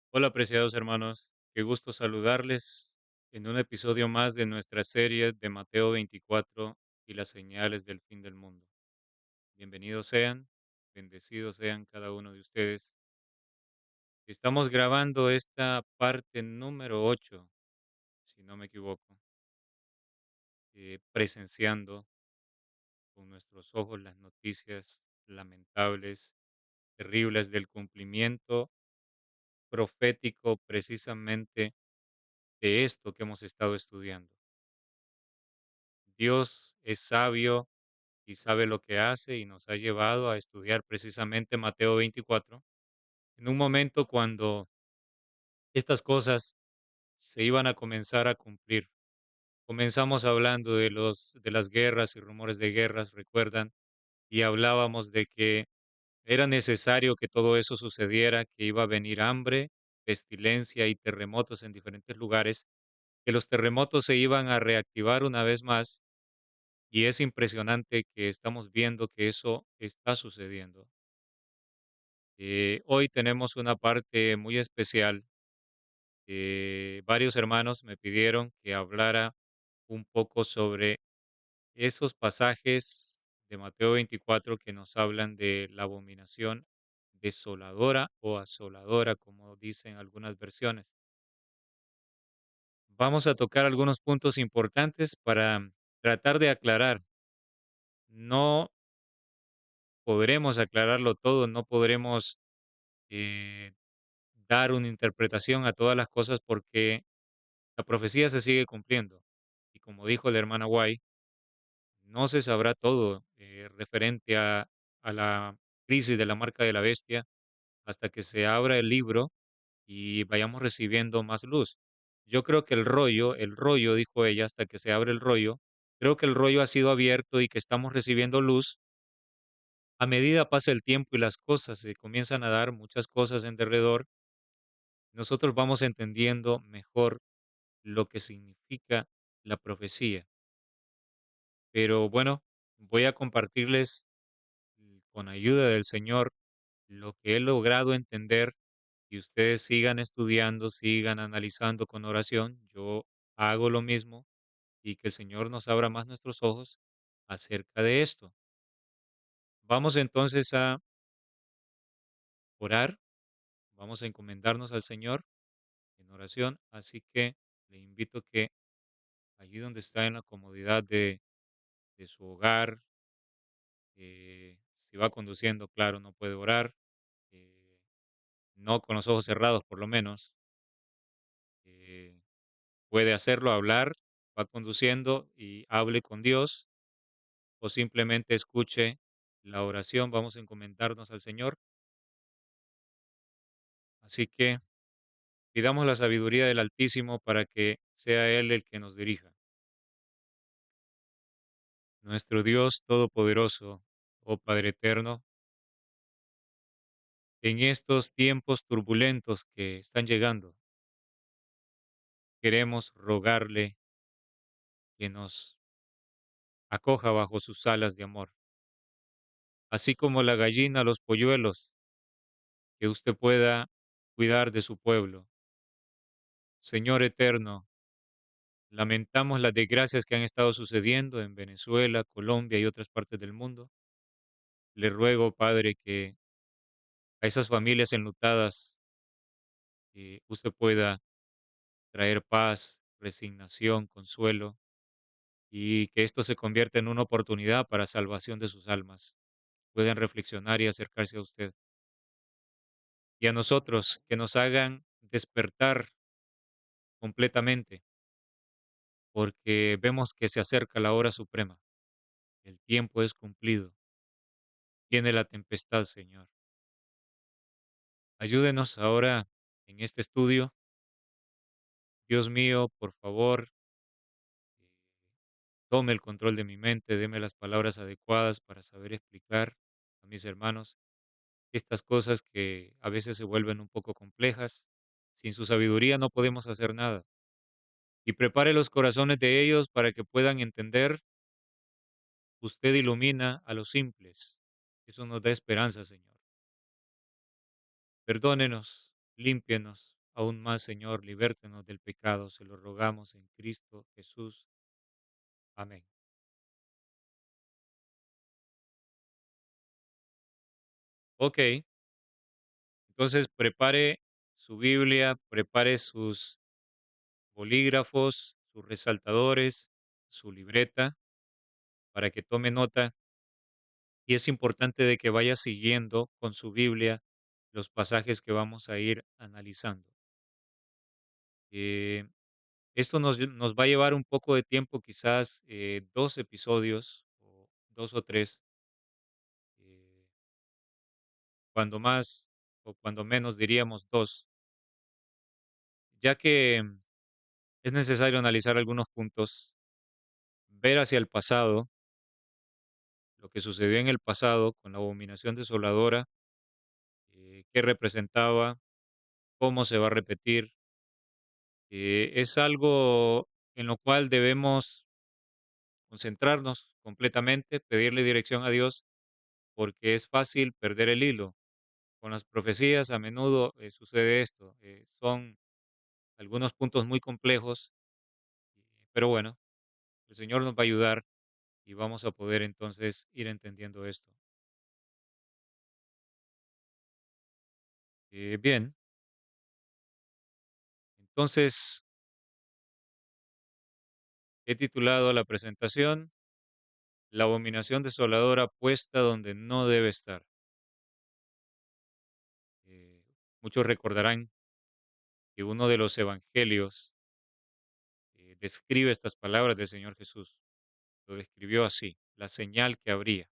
Hola, apreciados hermanos. Qué gusto saludarles en un episodio más de nuestra serie de Mateo 24 y las señales del fin del mundo. Bienvenidos sean, bendecidos sean cada uno de ustedes. Estamos grabando esta parte número 8, si no me equivoco, presenciando con nuestros ojos las noticias lamentables, terribles del cumplimiento profético precisamente de esto que hemos estado estudiando. Dios es sabio y sabe lo que hace y nos ha llevado a estudiar precisamente Mateo 24 en un momento cuando estas cosas se iban a comenzar a cumplir. Comenzamos hablando de las guerras y rumores de guerras, recuerdan, y hablábamos de que era necesario que todo eso sucediera, que iba a venir hambre, pestilencia y terremotos en diferentes lugares, que los terremotos se iban a reactivar una vez más. Y es impresionante que estamos viendo que eso está sucediendo. Hoy tenemos una parte muy especial. Varios hermanos me pidieron que hablara un poco sobre esos pasajes de Mateo 24 que nos hablan de la abominación desoladora o asoladora, como dicen algunas versiones. Vamos a tocar algunos puntos importantes para tratar de aclarar. No podremos aclararlo todo, no podremos eh, dar una interpretación a todas las cosas porque la profecía se sigue cumpliendo. Y como dijo la hermana White, no se sabrá todo referente a la crisis de la marca de la bestia hasta que se abra el libro y vayamos recibiendo más luz. Yo creo que el rollo, dijo ella, hasta que se abre el rollo, creo que el rollo ha sido abierto y que estamos recibiendo luz. A medida pasa el tiempo y las cosas se comienzan a dar muchas cosas en derredor, nosotros vamos entendiendo mejor lo que significa la profecía. Pero bueno, voy a compartirles con ayuda del Señor lo que he logrado entender y ustedes sigan estudiando, sigan analizando con oración. Yo hago lo mismo y que el Señor nos abra más nuestros ojos acerca de esto. Vamos entonces a orar, vamos a encomendarnos al Señor en oración, así que le invito que allí donde está en la comodidad de su hogar. Si va conduciendo, claro, no puede orar, eh, no con los ojos cerrados por lo menos. eh, Puede hacerlo, hablar, va conduciendo y hable con Dios o simplemente escuche la oración. Vamos a encomendarnos al Señor. Así que pidamos la sabiduría del Altísimo para que sea Él el que nos dirija. Nuestro Dios Todopoderoso, oh Padre Eterno, en estos tiempos turbulentos que están llegando, queremos rogarle que nos acoja bajo sus alas de amor, así como la gallina los polluelos, que usted pueda cuidar de su pueblo. Señor eterno, lamentamos las desgracias que han estado sucediendo en Venezuela, Colombia y otras partes del mundo. Le ruego, Padre, que a esas familias enlutadas usted pueda traer paz, resignación, consuelo, y que esto se convierta en una oportunidad para salvación de sus almas. Puedan reflexionar y acercarse a usted. Y a nosotros, que nos hagan despertar completamente, porque vemos que se acerca la hora suprema. El tiempo es cumplido. Viene la tempestad, Señor. Ayúdenos ahora en este estudio. Dios mío, por favor, tome el control de mi mente, deme las palabras adecuadas para saber explicar a mis hermanos estas cosas que a veces se vuelven un poco complejas. Sin su sabiduría no podemos hacer nada. Y prepare los corazones de ellos para que puedan entender. Usted ilumina a los simples. Eso nos da esperanza, Señor. Perdónenos, límpienos, aún más, Señor, libértenos del pecado, se lo rogamos en Cristo Jesús. Amén. Ok, entonces prepare su Biblia, prepare sus bolígrafos, sus resaltadores, su libreta, para que tome nota. Y es importante de que vaya siguiendo con su Biblia los pasajes que vamos a ir analizando. Eh, Esto nos va a llevar un poco de tiempo, quizás 2 episodios, o 2 o 3, eh, cuando más o cuando menos diríamos 2, ya que es necesario analizar algunos puntos, ver hacia el pasado, lo que sucedió en el pasado con la abominación desoladora, qué representaba, cómo se va a repetir. Es algo en lo cual debemos concentrarnos completamente, pedirle dirección a Dios, porque es fácil perder el hilo. Con las profecías a menudo sucede esto. Son algunos puntos muy complejos, pero bueno, el Señor nos va a ayudar y vamos a poder entonces ir entendiendo esto. Bien, entonces he titulado la presentación La abominación desoladora puesta donde no debe estar. Eh, Muchos recordarán que uno de los evangelios describe estas palabras del Señor Jesús. Lo describió así, la señal que habría.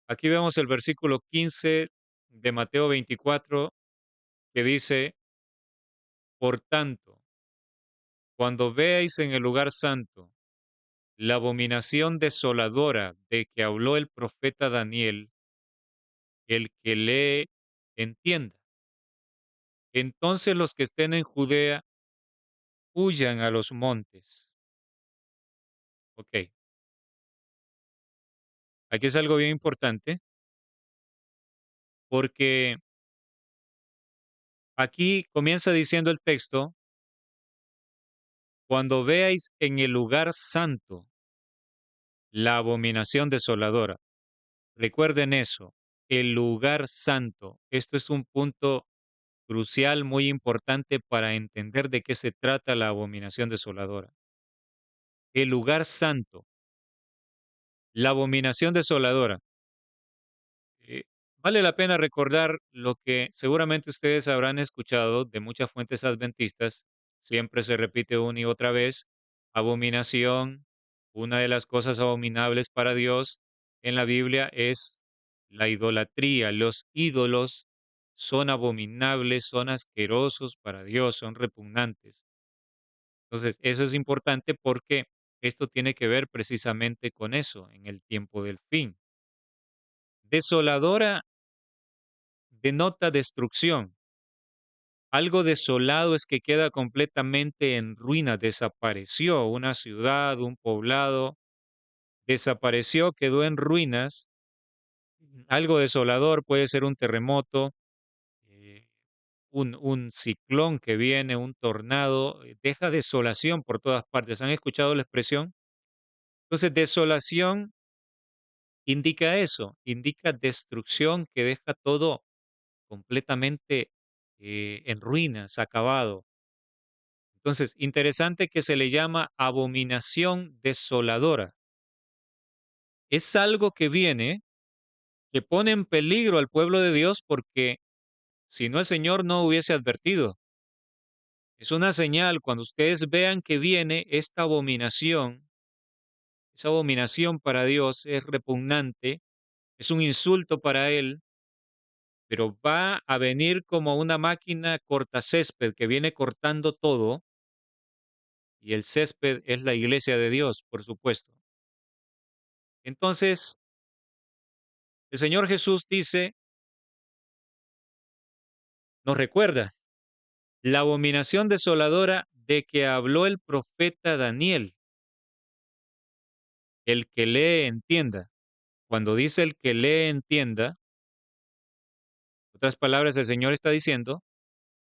Aquí vemos el versículo 15 de Mateo 24 que dice, por tanto, cuando veáis en el lugar santo la abominación desoladora de que habló el profeta Daniel, el que lee entienda. Entonces los que estén en Judea huyan a los montes. Ok, aquí es algo bien importante porque aquí comienza diciendo el texto, cuando veáis en el lugar santo la abominación desoladora. Recuerden eso, el lugar santo. Esto es un punto crucial, muy importante para entender de qué se trata la abominación desoladora. El lugar santo, la abominación desoladora. Eh, Vale la pena recordar lo que seguramente ustedes habrán escuchado de muchas fuentes adventistas, siempre se repite una y otra vez, abominación, una de las cosas abominables para Dios en la Biblia es la idolatría. Los ídolos son abominables, son asquerosos para Dios, son repugnantes. Entonces, eso es importante porque esto tiene que ver precisamente con eso en el tiempo del fin. Desoladora denota destrucción. Algo desolado es que queda completamente en ruinas, desapareció una ciudad, un poblado, desapareció, quedó en ruinas. Algo desolador puede ser un terremoto, eh, un ciclón que viene, un tornado, deja desolación por todas partes. ¿Han escuchado la expresión? Entonces, desolación indica eso, indica destrucción que deja todo completamente en ruinas, acabado. Entonces, interesante que se le llama abominación desoladora. Es algo que viene, que pone en peligro al pueblo de Dios porque si no el Señor no hubiese advertido. Es una señal cuando ustedes vean que viene esta abominación, esa abominación para Dios es repugnante, es un insulto para Él, pero va a venir como una máquina cortacésped que viene cortando todo, y el césped es la iglesia de Dios, por supuesto. Entonces, el Señor Jesús dice, nos recuerda, la abominación desoladora de que habló el profeta Daniel, el que lee entienda. Cuando dice el que lee entienda, otras palabras, el Señor está diciendo,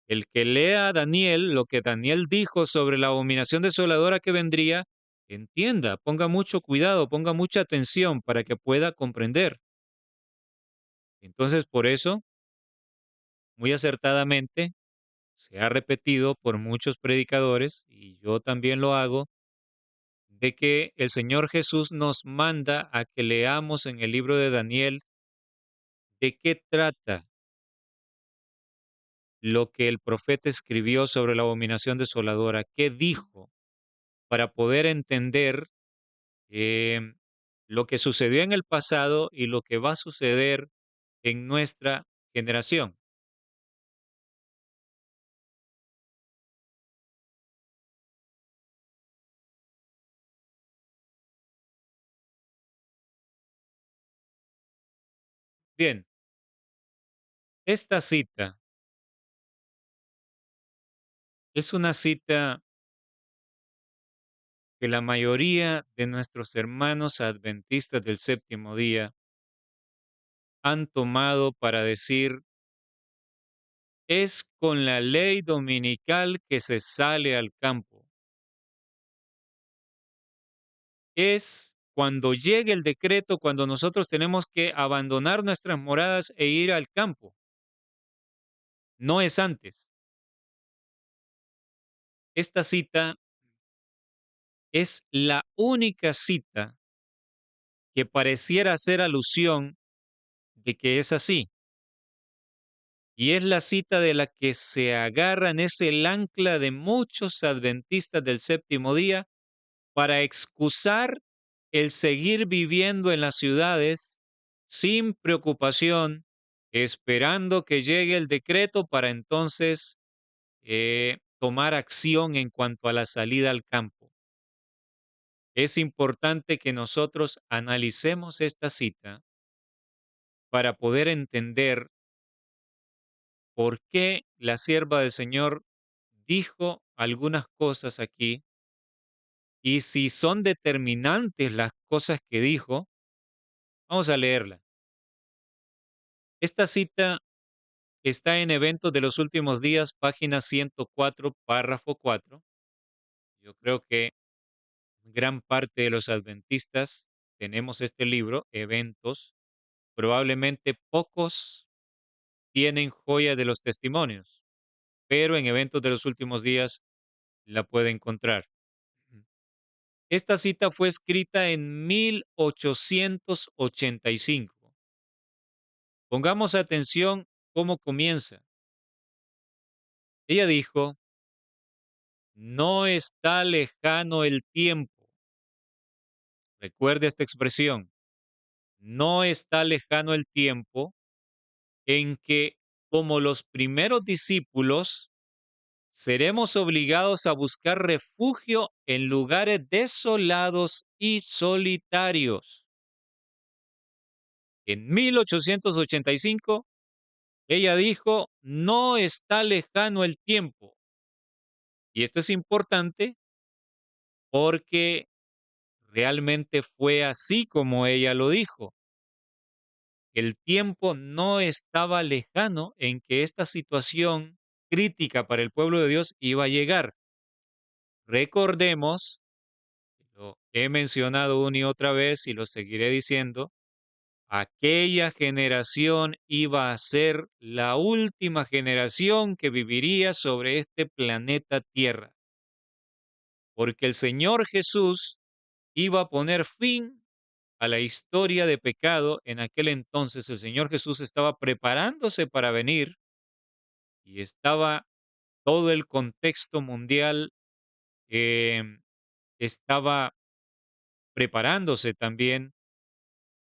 el que lea a Daniel, lo que Daniel dijo sobre la abominación desoladora que vendría, entienda, ponga mucho cuidado, ponga mucha atención para que pueda comprender. Entonces, por eso, muy acertadamente, se ha repetido por muchos predicadores, y yo también lo hago, de que el Señor Jesús nos manda a que leamos en el libro de Daniel de qué trata lo que el profeta escribió sobre la abominación desoladora, qué dijo, para poder entender em, lo que sucedió en el pasado y lo que va a suceder en nuestra generación. Bien, esta cita es una cita que la mayoría de nuestros hermanos adventistas del séptimo día han tomado para decir, es con la ley dominical que se sale al campo. Es cuando llegue el decreto, cuando nosotros tenemos que abandonar nuestras moradas e ir al campo. No es antes. Esta cita es la única cita que pareciera hacer alusión de que es así. Y es la cita de la que se agarran, es el ancla de muchos adventistas del séptimo día para excusar el seguir viviendo en las ciudades sin preocupación, esperando que llegue el decreto para entonces tomar acción en cuanto a la salida al campo. Es importante que nosotros analicemos esta cita para poder entender por qué la sierva del Señor dijo algunas cosas aquí y si son determinantes las cosas que dijo, vamos a leerla. Esta cita está en Eventos de los Últimos Días, página 104, párrafo 4. Yo creo que gran parte de los adventistas tenemos este libro, Eventos. Probablemente pocos tienen joya de los testimonios, pero en Eventos de los Últimos Días la puede encontrar. Esta cita fue escrita en 1885. Pongamos atención cómo comienza. Ella dijo, no está lejano el tiempo. Recuerde esta expresión. No está lejano el tiempo en que, como los primeros discípulos, seremos obligados a buscar refugio en lugares desolados y solitarios. En 1885, ella dijo, no está lejano el tiempo. Y esto es importante porque realmente fue así como ella lo dijo. El tiempo no estaba lejano en que esta situación crítica para el pueblo de Dios iba a llegar. Recordemos, lo he mencionado una y otra vez y lo seguiré diciendo, aquella generación iba a ser la última generación que viviría sobre este planeta Tierra, porque el Señor Jesús iba a poner fin a la historia de pecado. En aquel entonces el Señor Jesús estaba preparándose para venir y estaba todo el contexto mundial, estaba preparándose también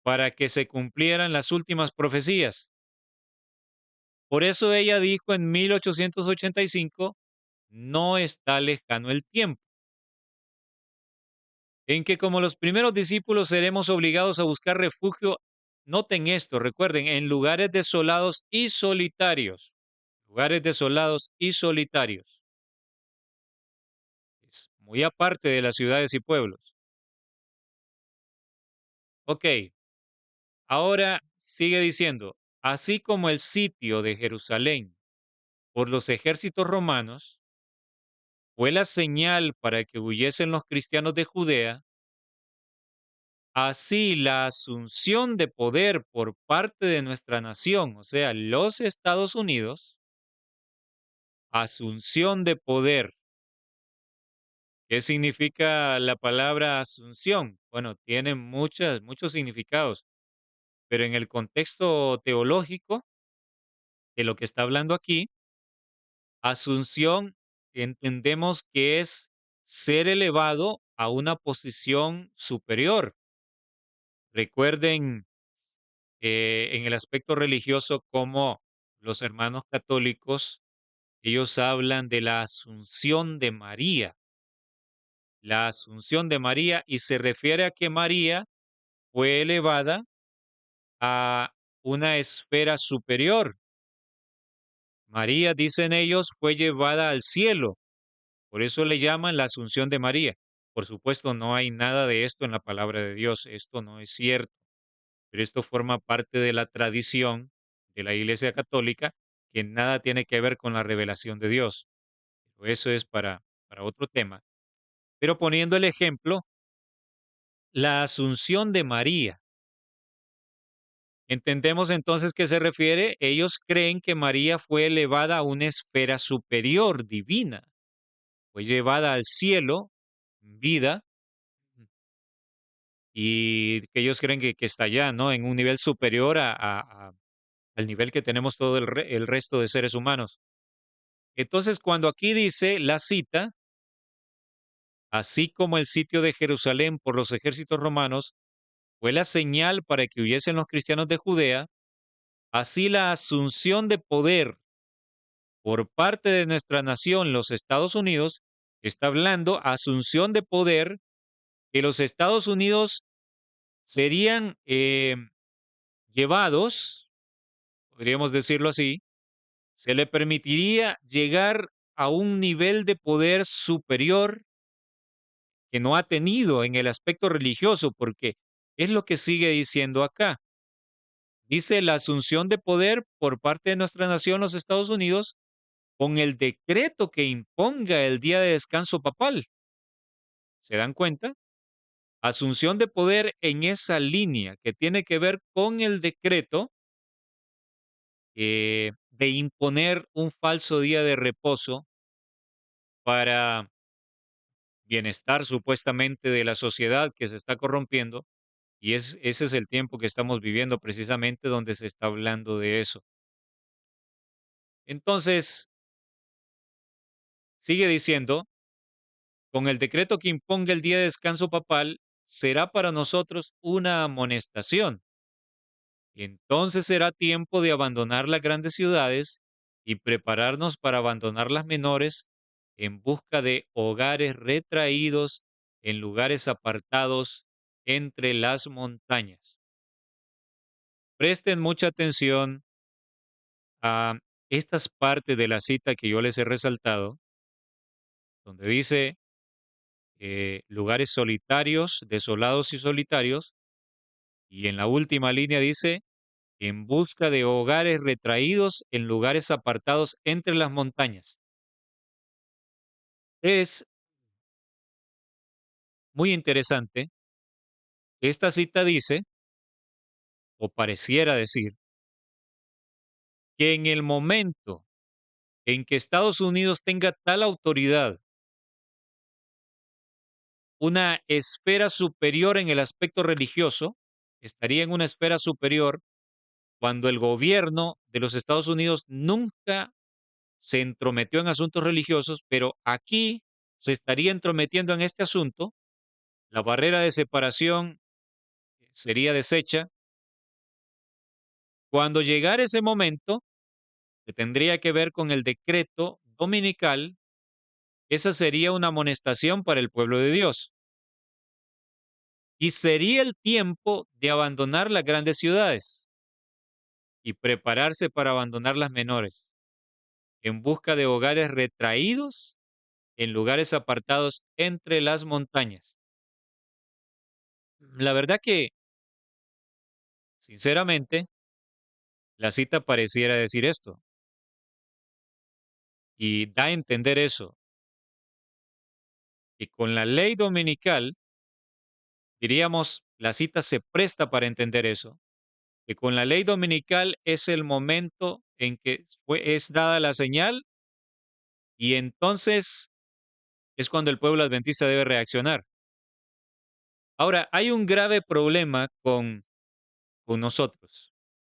para que se cumplieran las últimas profecías. Por eso ella dijo en 1885, no está lejano el tiempo, en que como los primeros discípulos seremos obligados a buscar refugio, noten esto, recuerden, en lugares desolados y solitarios, lugares desolados y solitarios, es muy aparte de las ciudades y pueblos. Ok, ahora sigue diciendo, así como el sitio de Jerusalén por los ejércitos romanos fue la señal para que huyesen los cristianos de Judea, así la asunción de poder por parte de nuestra nación, o sea, los Estados Unidos, asunción de poder. ¿Qué significa la palabra asunción? Bueno, tiene muchos significados, pero en el contexto teológico de lo que está hablando aquí, asunción entendemos que es ser elevado a una posición superior. Recuerden en el aspecto religioso cómo los hermanos católicos, ellos hablan de la asunción de María, y se refiere a que María fue elevada a una esfera superior. María, dicen ellos, fue llevada al cielo. Por eso le llaman la Asunción de María. Por supuesto, no hay nada de esto en la palabra de Dios. Esto no es cierto. Pero esto forma parte de la tradición de la Iglesia Católica, que nada tiene que ver con la revelación de Dios. Pero eso es para otro tema. Pero poniendo el ejemplo, la Asunción de María. Entendemos entonces que se refiere, ellos creen que María fue elevada a una esfera superior, divina, fue llevada al cielo, en vida, y que ellos creen que está allá, ¿no? En un nivel superior al nivel que tenemos todo el resto de seres humanos. Entonces, cuando aquí dice la cita, así como el sitio de Jerusalén por los ejércitos romanos fue la señal para que huyesen los cristianos de Judea, así la asunción de poder por parte de nuestra nación, los Estados Unidos, está hablando asunción de poder, que los Estados Unidos serían llevados, podríamos decirlo así, se le permitiría llegar a un nivel de poder superior que no ha tenido en el aspecto religioso, porque es lo que sigue diciendo acá. Dice la asunción de poder por parte de nuestra nación, los Estados Unidos, con el decreto que imponga el día de descanso papal. ¿Se dan cuenta? Asunción de poder en esa línea que tiene que ver con el decreto de imponer un falso día de reposo para bienestar supuestamente de la sociedad que se está corrompiendo, y ese es el tiempo que estamos viviendo precisamente donde se está hablando de eso. Entonces, sigue diciendo, con el decreto que imponga el día de descanso papal, será para nosotros una amonestación. Entonces será tiempo de abandonar las grandes ciudades y prepararnos para abandonar las menores en busca de hogares retraídos en lugares apartados entre las montañas. Presten mucha atención a estas partes de la cita que yo les he resaltado, donde dice lugares solitarios, desolados y solitarios, y en la última línea dice en busca de hogares retraídos en lugares apartados entre las montañas. Es muy interesante que esta cita dice, o pareciera decir, que en el momento en que Estados Unidos tenga tal autoridad, una esfera superior en el aspecto religioso, estaría en una esfera superior cuando el gobierno de los Estados Unidos nunca se entrometió en asuntos religiosos, pero aquí se estaría entrometiendo en este asunto, la barrera de separación sería deshecha. Cuando llegara ese momento, que tendría que ver con el decreto dominical, esa sería una amonestación para el pueblo de Dios. Y sería el tiempo de abandonar las grandes ciudades y prepararse para abandonar las menores, en busca de hogares retraídos en lugares apartados entre las montañas. La verdad que, sinceramente, La cita pareciera decir esto, y da a entender eso, que con la ley dominical, diríamos, la cita se presta para entender eso, que con la ley dominical es el momento en que es dada la señal y entonces es cuando el pueblo adventista debe reaccionar. Ahora, hay un grave problema con nosotros,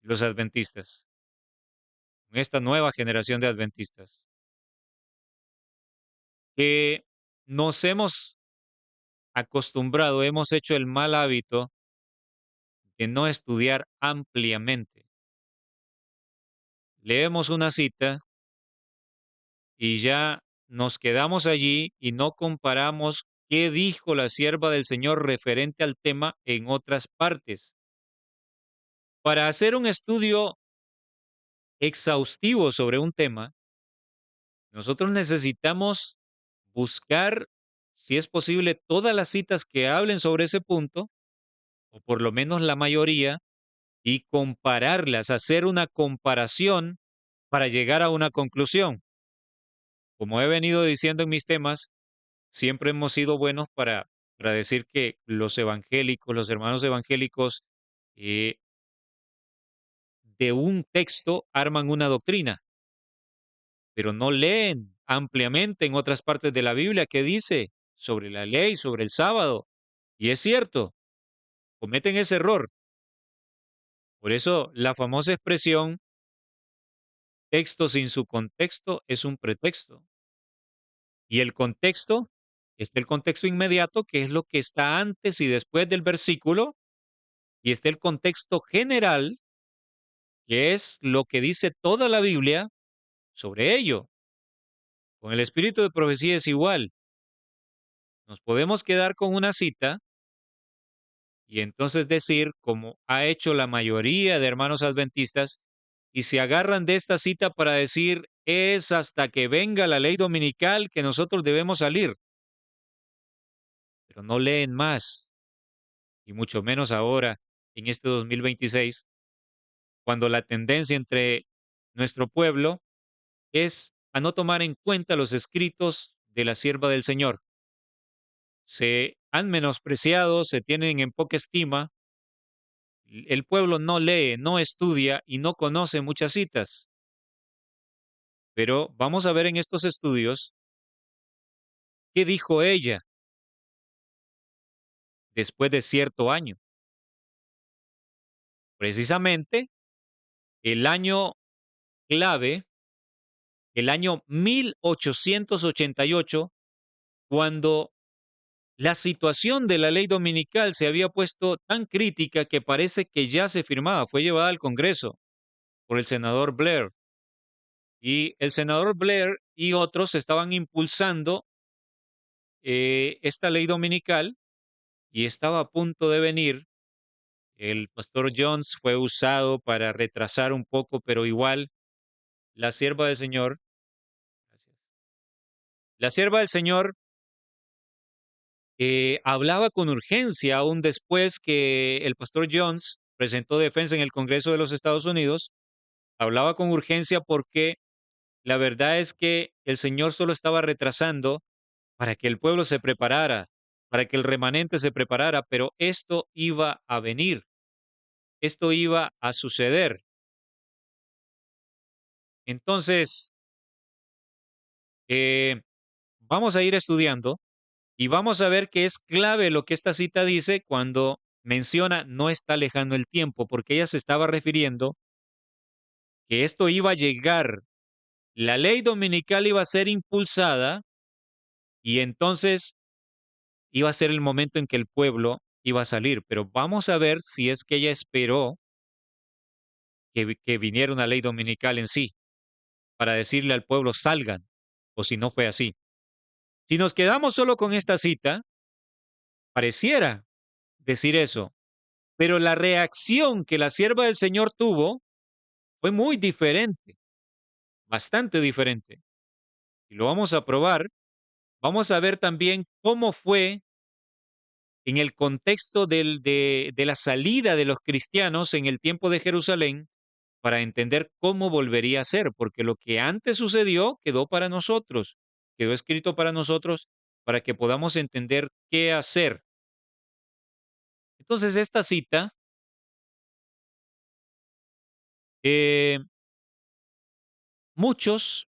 los adventistas, con esta nueva generación de adventistas, que nos hemos acostumbrado, hemos hecho el mal hábito de no estudiar ampliamente. Leemos una cita y ya nos quedamos allí y no comparamos qué dijo la sierva del Señor referente al tema en otras partes. Para hacer un estudio exhaustivo sobre un tema, nosotros necesitamos buscar, si es posible, todas las citas que hablen sobre ese punto, o por lo menos la mayoría, y compararlas, hacer una comparación para llegar a una conclusión. Como he venido diciendo en mis temas, siempre hemos sido buenos para decir que los evangélicos, los hermanos evangélicos, eh, de un texto arman una doctrina, pero no leen ampliamente en otras partes de la Biblia que dice sobre la ley, sobre el sábado. Y es cierto, cometen ese error. Por eso la famosa expresión, texto sin su contexto es un pretexto. Y el contexto, está el contexto inmediato, que es lo que está antes y después del versículo, y está el contexto general, que es lo que dice toda la Biblia sobre ello. Con el espíritu de profecía es igual. Nos podemos quedar con una cita y entonces decir, como ha hecho la mayoría de hermanos adventistas, y se agarran de esta cita para decir, es hasta que venga la ley dominical que nosotros debemos salir, pero no leen más, y mucho menos ahora, en este 2026, cuando la tendencia entre nuestro pueblo es a no tomar en cuenta los escritos de la sierva del Señor. Se han menospreciado, se tienen en poca estima. El pueblo no lee, no estudia y no conoce muchas citas. Pero vamos a ver en estos estudios qué dijo ella después de cierto año. Precisamente el año clave, el año 1888, cuando la situación de la ley dominical se había puesto tan crítica que parece que ya se firmaba, fue llevada al Congreso por el senador Blair. Y el senador Blair y otros estaban impulsando esta ley dominical y estaba a punto de venir. El pastor Jones fue usado para retrasar un poco, pero igual la sierva del Señor, gracias, la sierva del Señor hablaba con urgencia aún después que el pastor Jones presentó defensa en el Congreso de los Estados Unidos. Hablaba con urgencia porque la verdad es que el Señor solo estaba retrasando para que el pueblo se preparara, para que el remanente se preparara, pero esto iba a venir, esto iba a suceder. Entonces, eh, vamos a ir estudiando y vamos a ver que es clave lo que esta cita dice cuando menciona no está lejano el tiempo, porque ella se estaba refiriendo que esto iba a llegar, la ley dominical iba a ser impulsada y entonces iba a ser el momento en que el pueblo iba a salir. Pero vamos a ver si es que ella esperó que viniera una ley dominical en sí, para decirle al pueblo salgan, o si no fue así. Si nos quedamos solo con esta cita, pareciera decir eso, pero la reacción que la sierva del Señor tuvo fue muy diferente, bastante diferente. Y lo vamos a probar. Vamos a ver también cómo fue en el contexto de la salida de los cristianos en el tiempo de Jerusalén, para entender cómo volvería a ser, porque lo que antes sucedió quedó para nosotros, quedó escrito para nosotros para que podamos entender qué hacer. Entonces, esta cita, eh, muchos,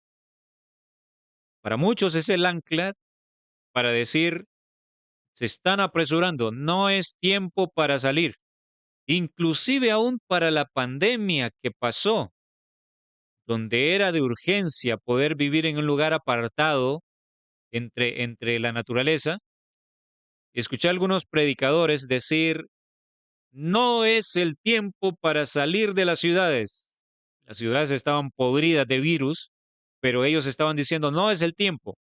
para muchos es el ancla para decir, se están apresurando, no es tiempo para salir. Inclusive aún para la pandemia que pasó, donde era de urgencia poder vivir en un lugar apartado entre la naturaleza, escuché a algunos predicadores decir, no es el tiempo para salir de las ciudades. Las ciudades estaban podridas de virus, pero ellos estaban diciendo, no es el tiempo.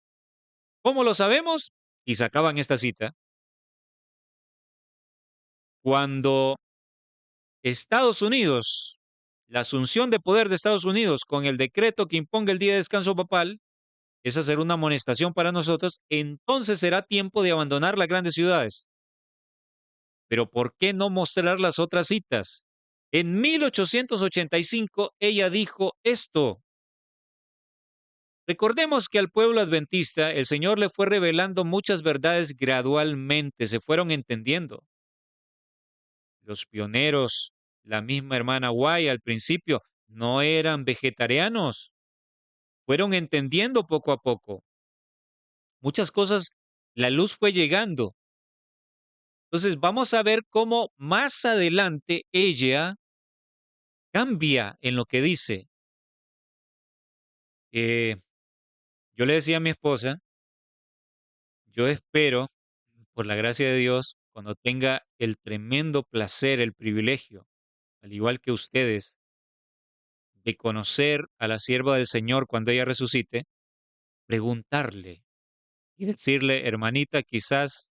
¿Cómo lo sabemos? Y sacaban esta cita. Cuando Estados Unidos, la asunción de poder de Estados Unidos con el decreto que imponga el día de descanso papal, esa será una amonestación para nosotros, entonces será tiempo de abandonar las grandes ciudades. Pero ¿por qué no mostrar las otras citas? En 1885 ella dijo esto. Recordemos que al pueblo adventista el Señor le fue revelando muchas verdades gradualmente, se fueron entendiendo. Los pioneros, la misma hermana White al principio, no eran vegetarianos, fueron entendiendo poco a poco. Muchas cosas, la luz fue llegando. Entonces vamos a ver cómo más adelante ella cambia en lo que dice. Eh, yo le decía a mi esposa, yo espero, por la gracia de Dios, cuando tenga el tremendo placer, el privilegio, al igual que ustedes, de conocer a la sierva del Señor cuando ella resucite, preguntarle y decirle, hermanita, quizás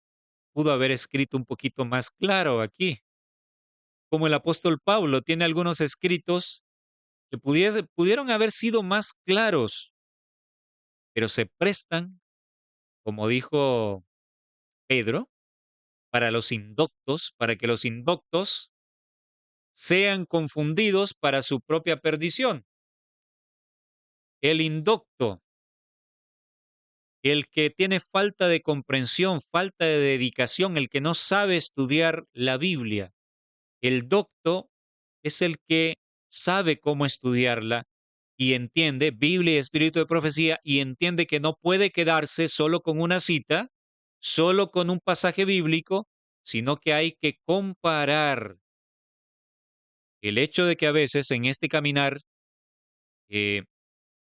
pudo haber escrito un poquito más claro aquí. Como el apóstol Pablo tiene algunos escritos que pudieron haber sido más claros, pero se prestan, como dijo Pedro, para los indoctos, para que los indoctos sean confundidos para su propia perdición. El indocto, el que tiene falta de comprensión, falta de dedicación, el que no sabe estudiar la Biblia. El docto es el que sabe cómo estudiarla y entiende Biblia y espíritu de profecía y entiende que no puede quedarse solo con una cita, solo con un pasaje bíblico, sino que hay que comparar. El hecho de que a veces en este caminar eh,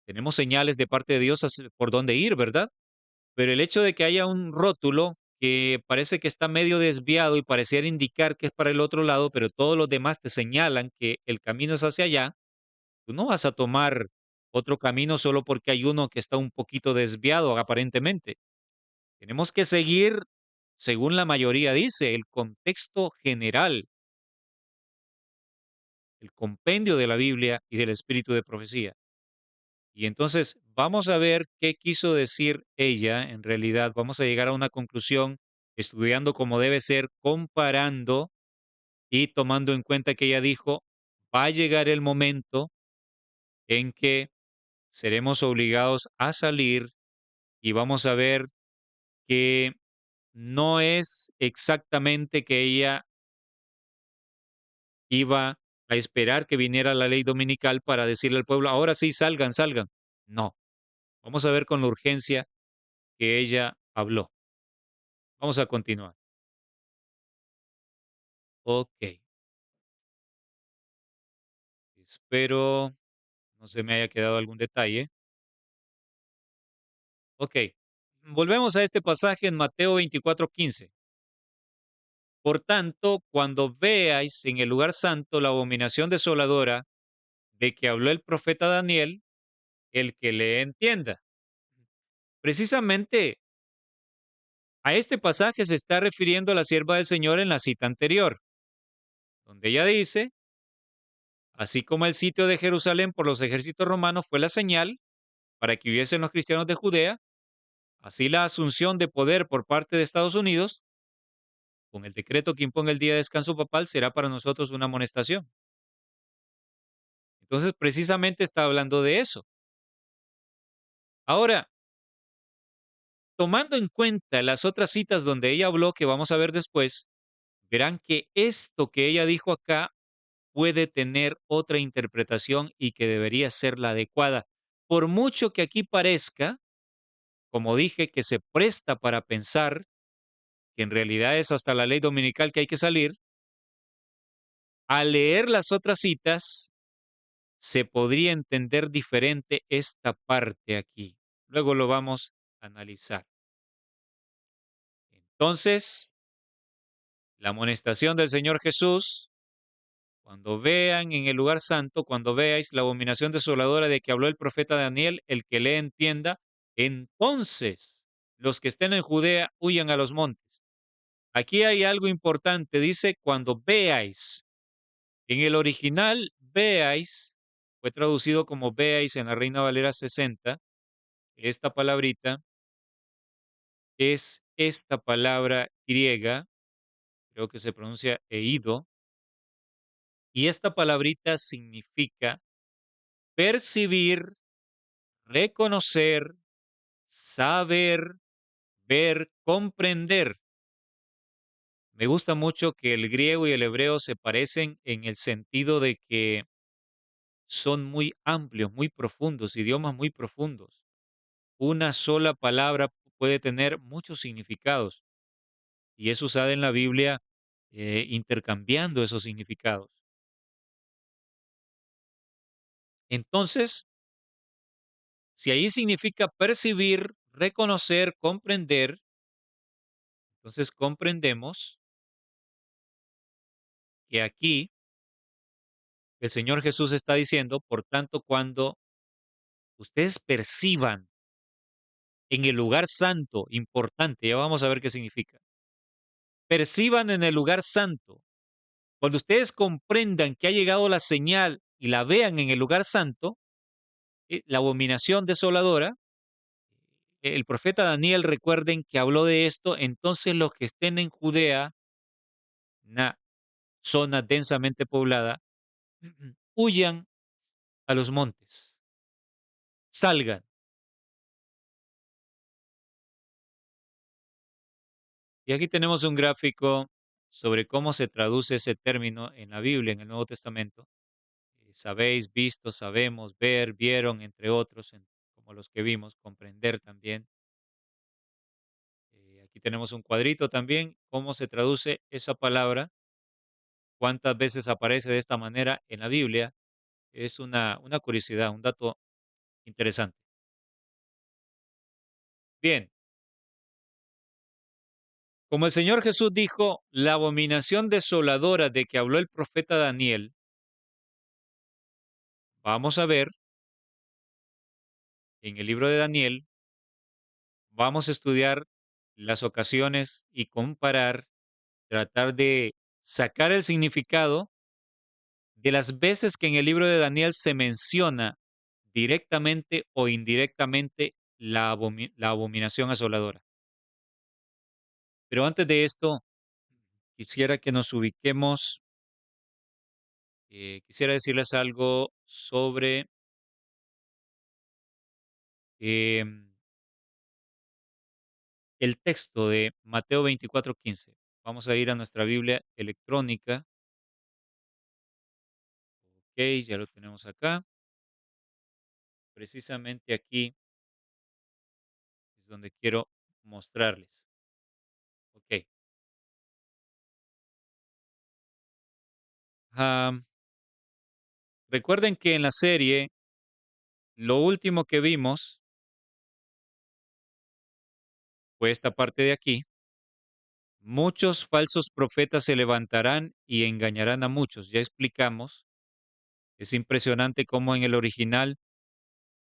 tenemos señales de parte de Dios por dónde ir, ¿verdad? Pero el hecho de que haya un rótulo que parece que está medio desviado y pareciera indicar que es para el otro lado, pero todos los demás te señalan que el camino es hacia allá, tú no vas a tomar otro camino solo porque hay uno que está un poquito desviado aparentemente. Tenemos que seguir, según la mayoría dice, el contexto general, el compendio de la Biblia y del espíritu de profecía. Y entonces vamos a ver qué quiso decir ella en realidad. Vamos a llegar a una conclusión estudiando como debe ser, comparando y tomando en cuenta que ella dijo, va a llegar el momento en que seremos obligados a salir y vamos a ver que no es exactamente que ella iba a esperar que viniera la ley dominical para decirle al pueblo, ahora sí, salgan, salgan. No, vamos a ver con la urgencia que ella habló. Vamos a continuar. Ok, espero no se me haya quedado algún detalle. Ok, volvemos a este pasaje en Mateo 24:15. Por tanto, cuando veáis en el lugar santo la abominación desoladora de que habló el profeta Daniel, el que le entienda. Precisamente a este pasaje se está refiriendo la sierva del Señor en la cita anterior, donde ella dice, así como el sitio de Jerusalén por los ejércitos romanos fue la señal para que hubiesen los cristianos de Judea, así la asunción de poder por parte de Estados Unidos, con el decreto que imponga el día de descanso papal, será para nosotros una amonestación. Entonces, precisamente está hablando de eso. Ahora, tomando en cuenta las otras citas donde ella habló, que vamos a ver después, verán que esto que ella dijo acá puede tener otra interpretación y que debería ser la adecuada. Por mucho que aquí parezca, como dije, que se presta para pensar que en realidad es hasta la ley dominical que hay que salir, al leer las otras citas se podría entender diferente esta parte aquí. Luego lo vamos a analizar. Entonces, la amonestación del Señor Jesús, cuando vean en el lugar santo, cuando veáis la abominación desoladora de que habló el profeta Daniel, el que le entienda, entonces los que estén en Judea huyan a los montes. Aquí hay algo importante, dice, cuando veáis. En el original, veáis, fue traducido como veáis en la Reina Valera 60. Esta palabrita es esta palabra griega, creo que se pronuncia eido, y esta palabrita significa percibir, reconocer, saber, ver, comprender. Me gusta mucho que el griego y el hebreo se parecen en el sentido de que son muy amplios, muy profundos, idiomas muy profundos. Una sola palabra puede tener muchos significados y es usada en la Biblia intercambiando esos significados. Entonces, si ahí significa percibir, reconocer, comprender, entonces comprendemos que aquí el Señor Jesús está diciendo, por tanto, cuando ustedes perciban en el lugar santo, importante, ya vamos a ver qué significa, perciban en el lugar santo, cuando ustedes comprendan que ha llegado la señal y la vean en el lugar santo, la abominación desoladora, el profeta Daniel, recuerden que habló de esto, entonces los que estén en Judea, una zona densamente poblada, huyan a los montes, salgan. Y aquí tenemos un gráfico sobre cómo se traduce ese término en la Biblia, en el Nuevo Testamento. Sabéis, visto, sabemos, ver, vieron, entre otros, como los que vimos, comprender también. Aquí tenemos un cuadrito también, cómo se traduce esa palabra, cuántas veces aparece de esta manera en la Biblia. Es una curiosidad, un dato interesante. Bien, como el Señor Jesús dijo, la abominación desoladora de que habló el profeta Daniel, vamos a ver en el libro de Daniel, vamos a estudiar las ocasiones y comparar, tratar de sacar el significado de las veces que en el libro de Daniel se menciona directamente o indirectamente la abominación asoladora. Pero antes de esto, quisiera que nos ubiquemos, quisiera decirles algo sobre em, el texto de Mateo 24:15. Vamos a ir a nuestra Biblia electrónica. Ok, ya lo tenemos acá. Precisamente aquí es donde quiero mostrarles. Ok. Am, recuerden que en la serie, lo último que vimos fue esta parte de aquí. Muchos falsos profetas se levantarán y engañarán a muchos. Ya explicamos. Es impresionante cómo en el original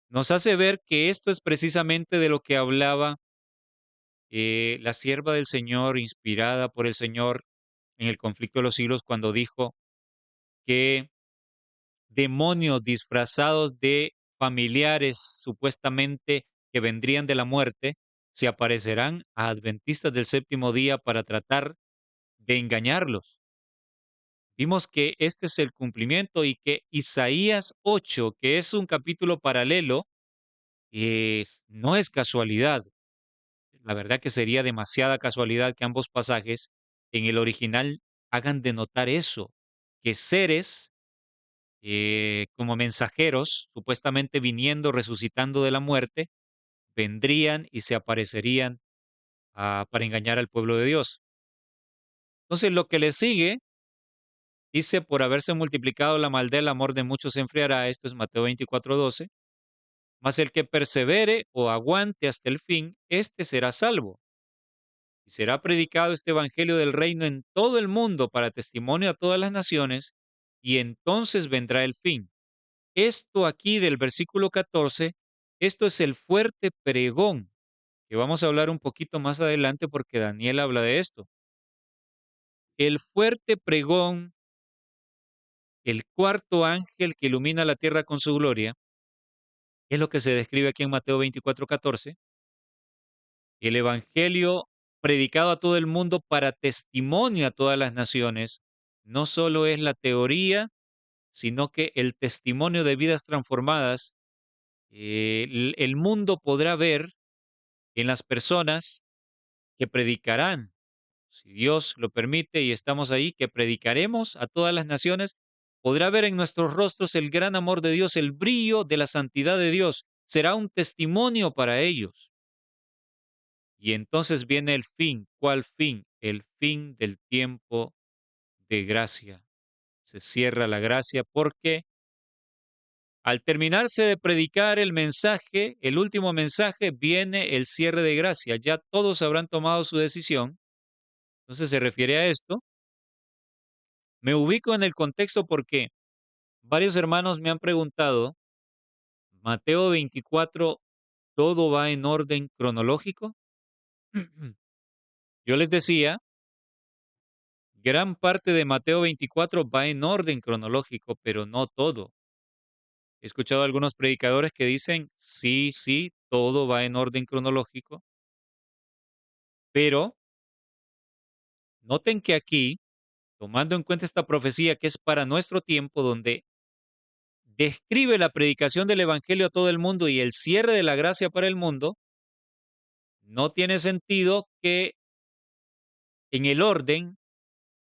nos hace ver que esto es precisamente de lo que hablaba la sierva del Señor, inspirada por el Señor en el conflicto de los siglos, cuando dijo que demonios disfrazados de familiares supuestamente que vendrían de la muerte se aparecerán a adventistas del séptimo día para tratar de engañarlos. vimos que este es el cumplimiento y que Isaías 8, que es un capítulo paralelo, no es casualidad. La verdad que sería demasiada casualidad que ambos pasajes en el original hagan denotar eso, que seres como mensajeros, supuestamente viniendo, resucitando de la muerte, vendrían y se aparecerían para engañar al pueblo de Dios. Entonces, lo que le sigue, dice, por haberse multiplicado la maldad, el amor de muchos se enfriará. Esto es Mateo 24:12. Mas el que persevere o aguante hasta el fin, éste será salvo. Y será predicado este evangelio del reino en todo el mundo para testimonio a todas las naciones, y entonces vendrá el fin. Esto aquí del versículo 14, esto es el fuerte pregón, que vamos a hablar un poquito más adelante porque Daniel habla de esto. El fuerte pregón, el cuarto ángel que ilumina la tierra con su gloria, es lo que se describe aquí en Mateo 24:14. El evangelio predicado a todo el mundo para testimonio a todas las naciones, no solo es la teoría, sino que el testimonio de vidas transformadas, el mundo podrá ver en las personas que predicarán, si Dios lo permite y estamos ahí, que predicaremos a todas las naciones, podrá ver en nuestros rostros el gran amor de Dios, el brillo de la santidad de Dios. Será un testimonio para ellos. Y entonces viene el fin. ¿Cuál fin? El fin del tiempo de gracia. Se cierra la gracia porque al terminarse de predicar el mensaje, el último mensaje, viene el cierre de gracia. Ya todos habrán tomado su decisión. Entonces se refiere a esto. Me ubico en el contexto porque varios hermanos me han preguntado, Mateo 24, ¿todo va en orden cronológico? Yo les decía, gran parte de Mateo 24 va en orden cronológico, pero no todo. He escuchado a algunos predicadores que dicen, sí, sí, todo va en orden cronológico, pero noten que aquí, tomando en cuenta esta profecía que es para nuestro tiempo, donde describe la predicación del Evangelio a todo el mundo y el cierre de la gracia para el mundo, no tiene sentido que en el orden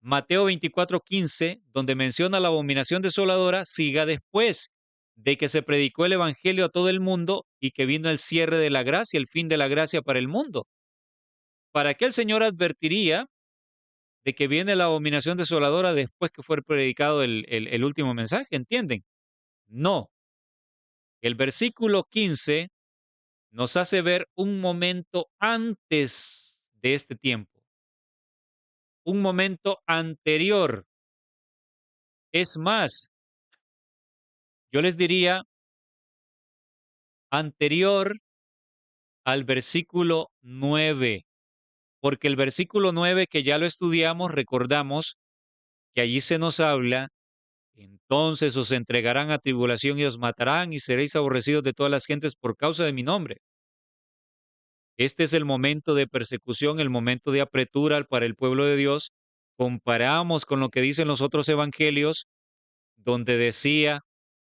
Mateo 24:15, donde menciona la abominación desoladora, siga después de que se predicó el Evangelio a todo el mundo y que vino el cierre de la gracia, el fin de la gracia para el mundo. ¿Para qué el Señor advertiría de que viene la abominación desoladora después que fue predicado el último mensaje? ¿Entienden? No. El versículo 15 nos hace ver un momento antes de este tiempo, un momento anterior. Es más, yo les diría anterior al versículo 9, porque el versículo 9 que ya lo estudiamos, recordamos que allí se nos habla, entonces os entregarán a tribulación y os matarán y seréis aborrecidos de todas las gentes por causa de mi nombre. Este es el momento de persecución, el momento de apretura para el pueblo de Dios. Comparamos con lo que dicen los otros evangelios, donde decía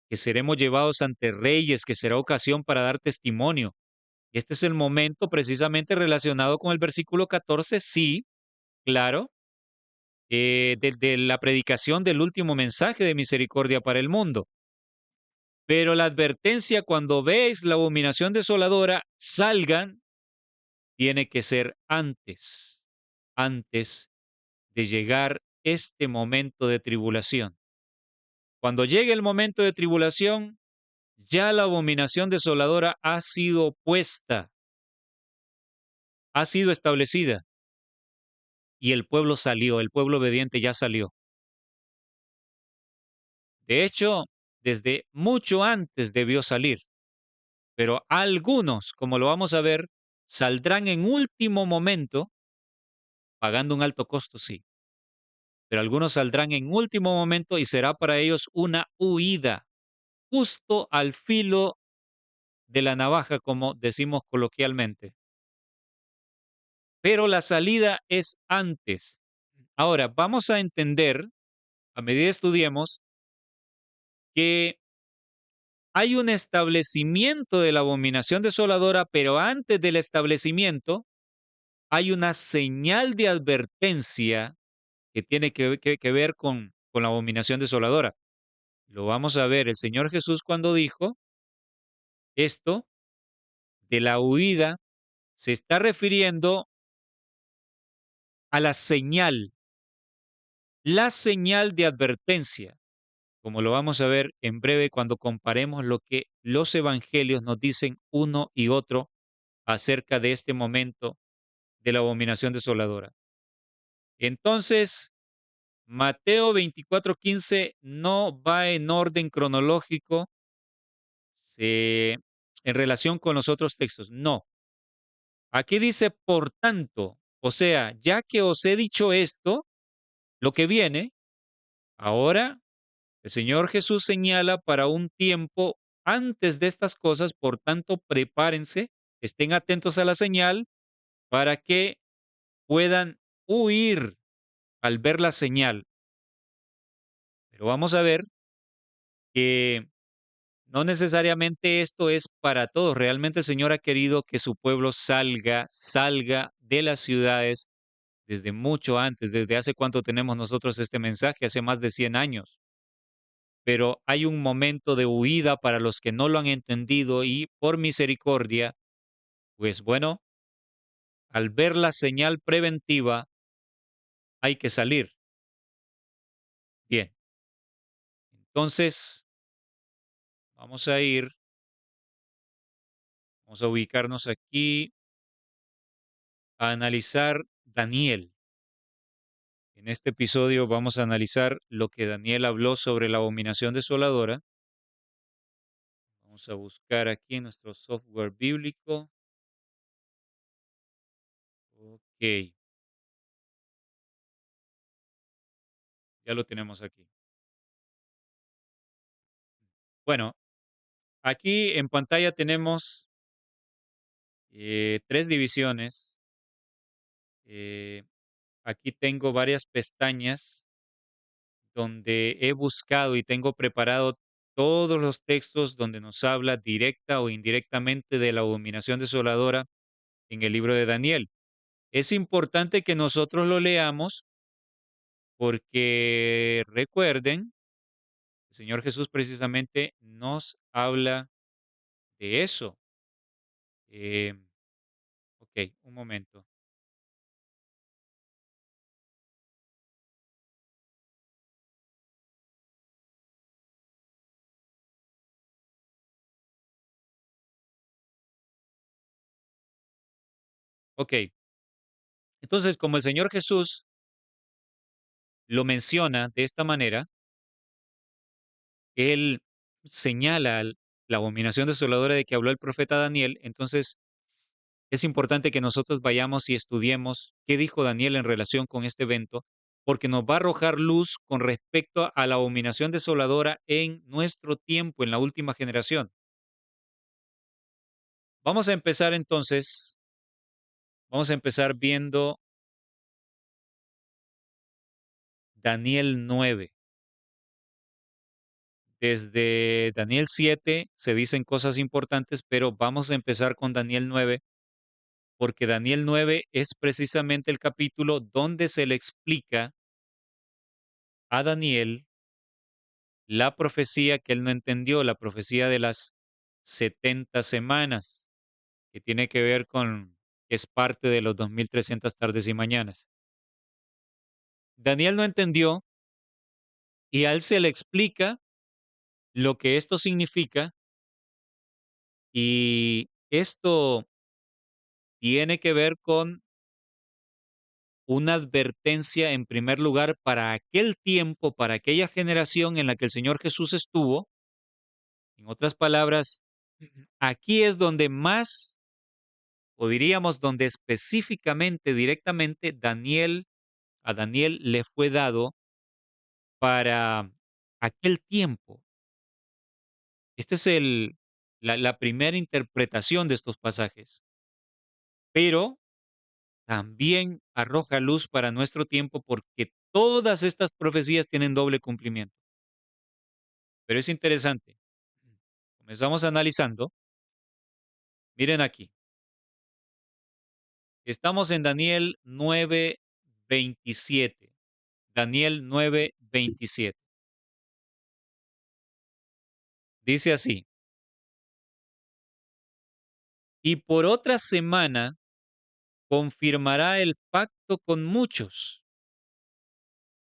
que seremos llevados ante reyes, que será ocasión para dar testimonio. Y este es el momento precisamente relacionado con el versículo 14, sí, claro, de la predicación del último mensaje de misericordia para el mundo. Pero la advertencia cuando veis la abominación desoladora, salgan, tiene que ser antes de llegar este momento de tribulación. Cuando llegue el momento de tribulación, ya la abominación desoladora ha sido puesta, ha sido establecida y el pueblo salió, el pueblo obediente ya salió. De hecho, desde mucho antes debió salir, pero algunos, como lo vamos a ver, saldrán en último momento, pagando un alto costo, sí, pero algunos saldrán en último momento y será para ellos una huida, justo al filo de la navaja, como decimos coloquialmente. Pero la salida es antes. Ahora, vamos a entender a medida estudiemos, que hay un establecimiento de la abominación desoladora, pero antes del establecimiento hay una señal de advertencia que tiene que ver con la abominación desoladora. Lo vamos a ver el Señor Jesús cuando dijo esto de la huida, se está refiriendo a la señal de advertencia, como lo vamos a ver en breve cuando comparemos lo que los evangelios nos dicen uno y otro acerca de este momento de la abominación desoladora. Entonces, Mateo 24:15 no va en orden cronológico en relación con los otros textos. No. Aquí dice, por tanto, o sea, ya que os he dicho esto, lo que viene, ahora el Señor Jesús señala para un tiempo antes de estas cosas, por tanto, prepárense, estén atentos a la señal para que puedan huir al ver la señal. Pero vamos a ver que no necesariamente esto es para todos. Realmente el Señor ha querido que su pueblo salga de las ciudades desde mucho antes. ¿Desde hace cuánto tenemos nosotros este mensaje? Hace más de 100 años. Pero hay un momento de huida para los que no lo han entendido y por misericordia, pues bueno, al ver la señal preventiva, hay que salir. Bien, entonces vamos vamos a ubicarnos aquí, a analizar Daniel. En este episodio vamos a analizar lo que Daniel habló sobre la abominación desoladora. Vamos a buscar aquí en nuestro software bíblico. Ok, ya lo tenemos aquí. Bueno, aquí en pantalla tenemos tres divisiones. Eh, Aquí tengo varias pestañas donde he buscado y tengo preparado todos los textos donde nos habla directa o indirectamente de la abominación desoladora en el libro de Daniel. Es importante que nosotros lo leamos porque recuerden, el Señor Jesús precisamente nos habla de eso. Eh, ok, un momento. Ok, entonces como el Señor Jesús lo menciona de esta manera, Él señala la abominación desoladora de que habló el profeta Daniel, entonces es importante que nosotros vayamos y estudiemos qué dijo Daniel en relación con este evento, porque nos va a arrojar luz con respecto a la abominación desoladora en nuestro tiempo, en la última generación. Vamos a empezar entonces, vamos a empezar viendo Daniel 9. Desde Daniel 7 se dicen cosas importantes, pero vamos a empezar con Daniel 9 porque Daniel 9 es precisamente el capítulo donde se le explica a Daniel la profecía que él no entendió, la profecía de las 70 semanas, que tiene que ver con, es parte de los 2300 tardes y mañanas. Daniel no entendió y a él se le explica lo que esto significa y esto tiene que ver con una advertencia en primer lugar para aquel tiempo, para aquella generación en la que el Señor Jesús estuvo. En otras palabras, aquí es donde más, o diríamos donde específicamente, directamente, a Daniel le fue dado para aquel tiempo. Esta es la primera interpretación de estos pasajes, pero también arroja luz para nuestro tiempo porque Todas estas profecías tienen doble cumplimiento. Pero es interesante. Comenzamos analizando. Miren aquí. Estamos en Daniel 9:27. Daniel 9:27. Dice así: y por otra semana confirmará el pacto con muchos.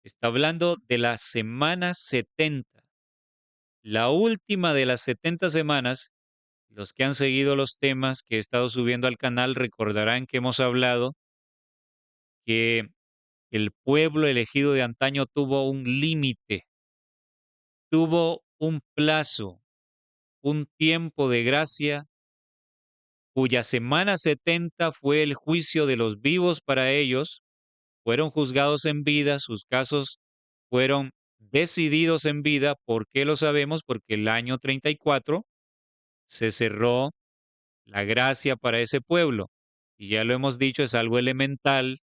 Está hablando de la semana 70, la última de las 70 semanas. Los que han seguido los temas que he estado subiendo al canal recordarán que hemos hablado que el pueblo elegido de antaño tuvo un límite, tuvo un plazo, un tiempo de gracia, cuya semana 70 fue el juicio de los vivos para ellos. Fueron juzgados en vida, sus casos fueron decididos en vida. ¿Por qué lo sabemos? Porque el año 34 se cerró la gracia para ese pueblo. Y ya lo hemos dicho, es algo elemental.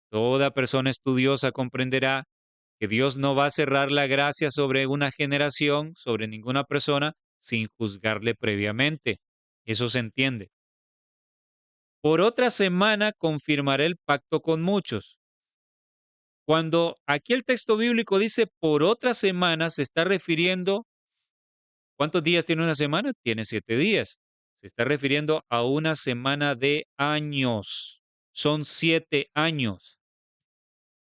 Toda persona estudiosa comprenderá que Dios no va a cerrar la gracia sobre una generación, sobre ninguna persona, sin juzgarle previamente. Eso se entiende. Por otra semana confirmaré el pacto con muchos. Cuando aquí el texto bíblico dice por otra semana, se está refiriendo, ¿cuántos días tiene una semana? Tiene 7 días. Se está refiriendo a una semana de años. Son 7 años.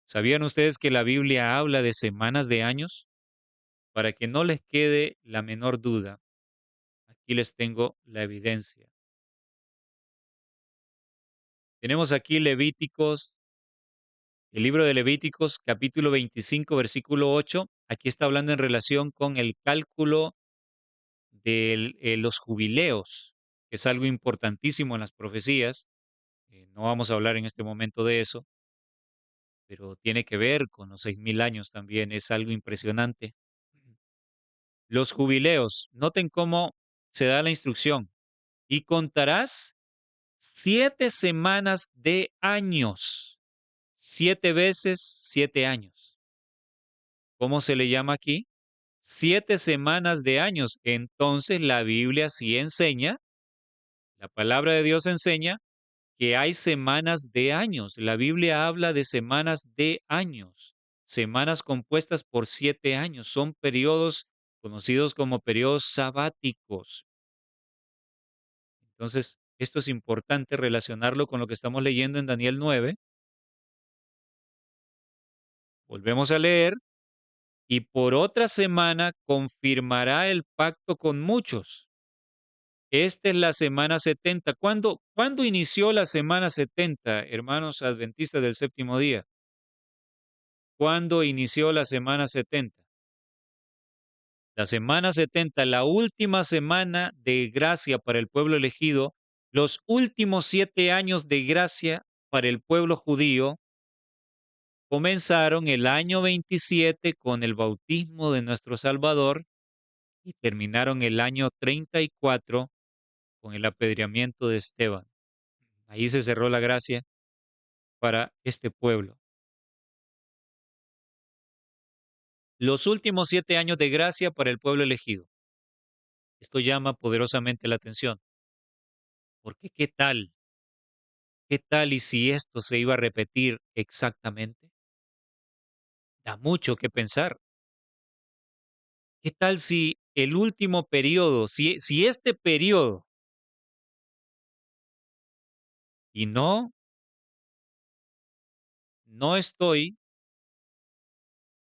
¿Sabían ustedes que la Biblia habla de semanas de años? Para que no les quede la menor duda, aquí les tengo la evidencia. Tenemos aquí Levíticos, el libro de Levíticos, capítulo 25, versículo 8. Aquí está hablando en relación con el cálculo de los jubileos, que es algo importantísimo en las profecías. No vamos a hablar en este momento de eso, pero tiene que ver con los 6000 años también, es algo impresionante. Los jubileos, noten cómo se da la instrucción. Y contarás 7 semanas de años, 7 veces 7 años. ¿Cómo se le llama aquí? 7 semanas de años. Entonces la Biblia sí enseña, la palabra de Dios enseña que hay semanas de años. La Biblia habla de semanas de años, semanas compuestas por 7 años. Son periodos conocidos como periodos sabáticos. Entonces, esto es importante relacionarlo con lo que estamos leyendo en Daniel 9. Volvemos a leer. Y por otra semana confirmará el pacto con muchos. Esta es la semana 70. ¿Cuándo inició la semana 70, hermanos adventistas del séptimo día? ¿Cuándo inició la semana 70? La semana 70, la última semana de gracia para el pueblo elegido, los últimos 7 años de gracia para el pueblo judío, comenzaron el año 27 con el bautismo de nuestro Salvador y terminaron el año 34 con el apedreamiento de Esteban. Ahí se cerró la gracia para este pueblo. Los últimos 7 años de gracia para el pueblo elegido. Esto llama poderosamente la atención, porque ¿qué tal? ¿Qué tal y si esto se iba a repetir exactamente? Da mucho que pensar. ¿Qué tal si el último periodo, si este periodo, y no estoy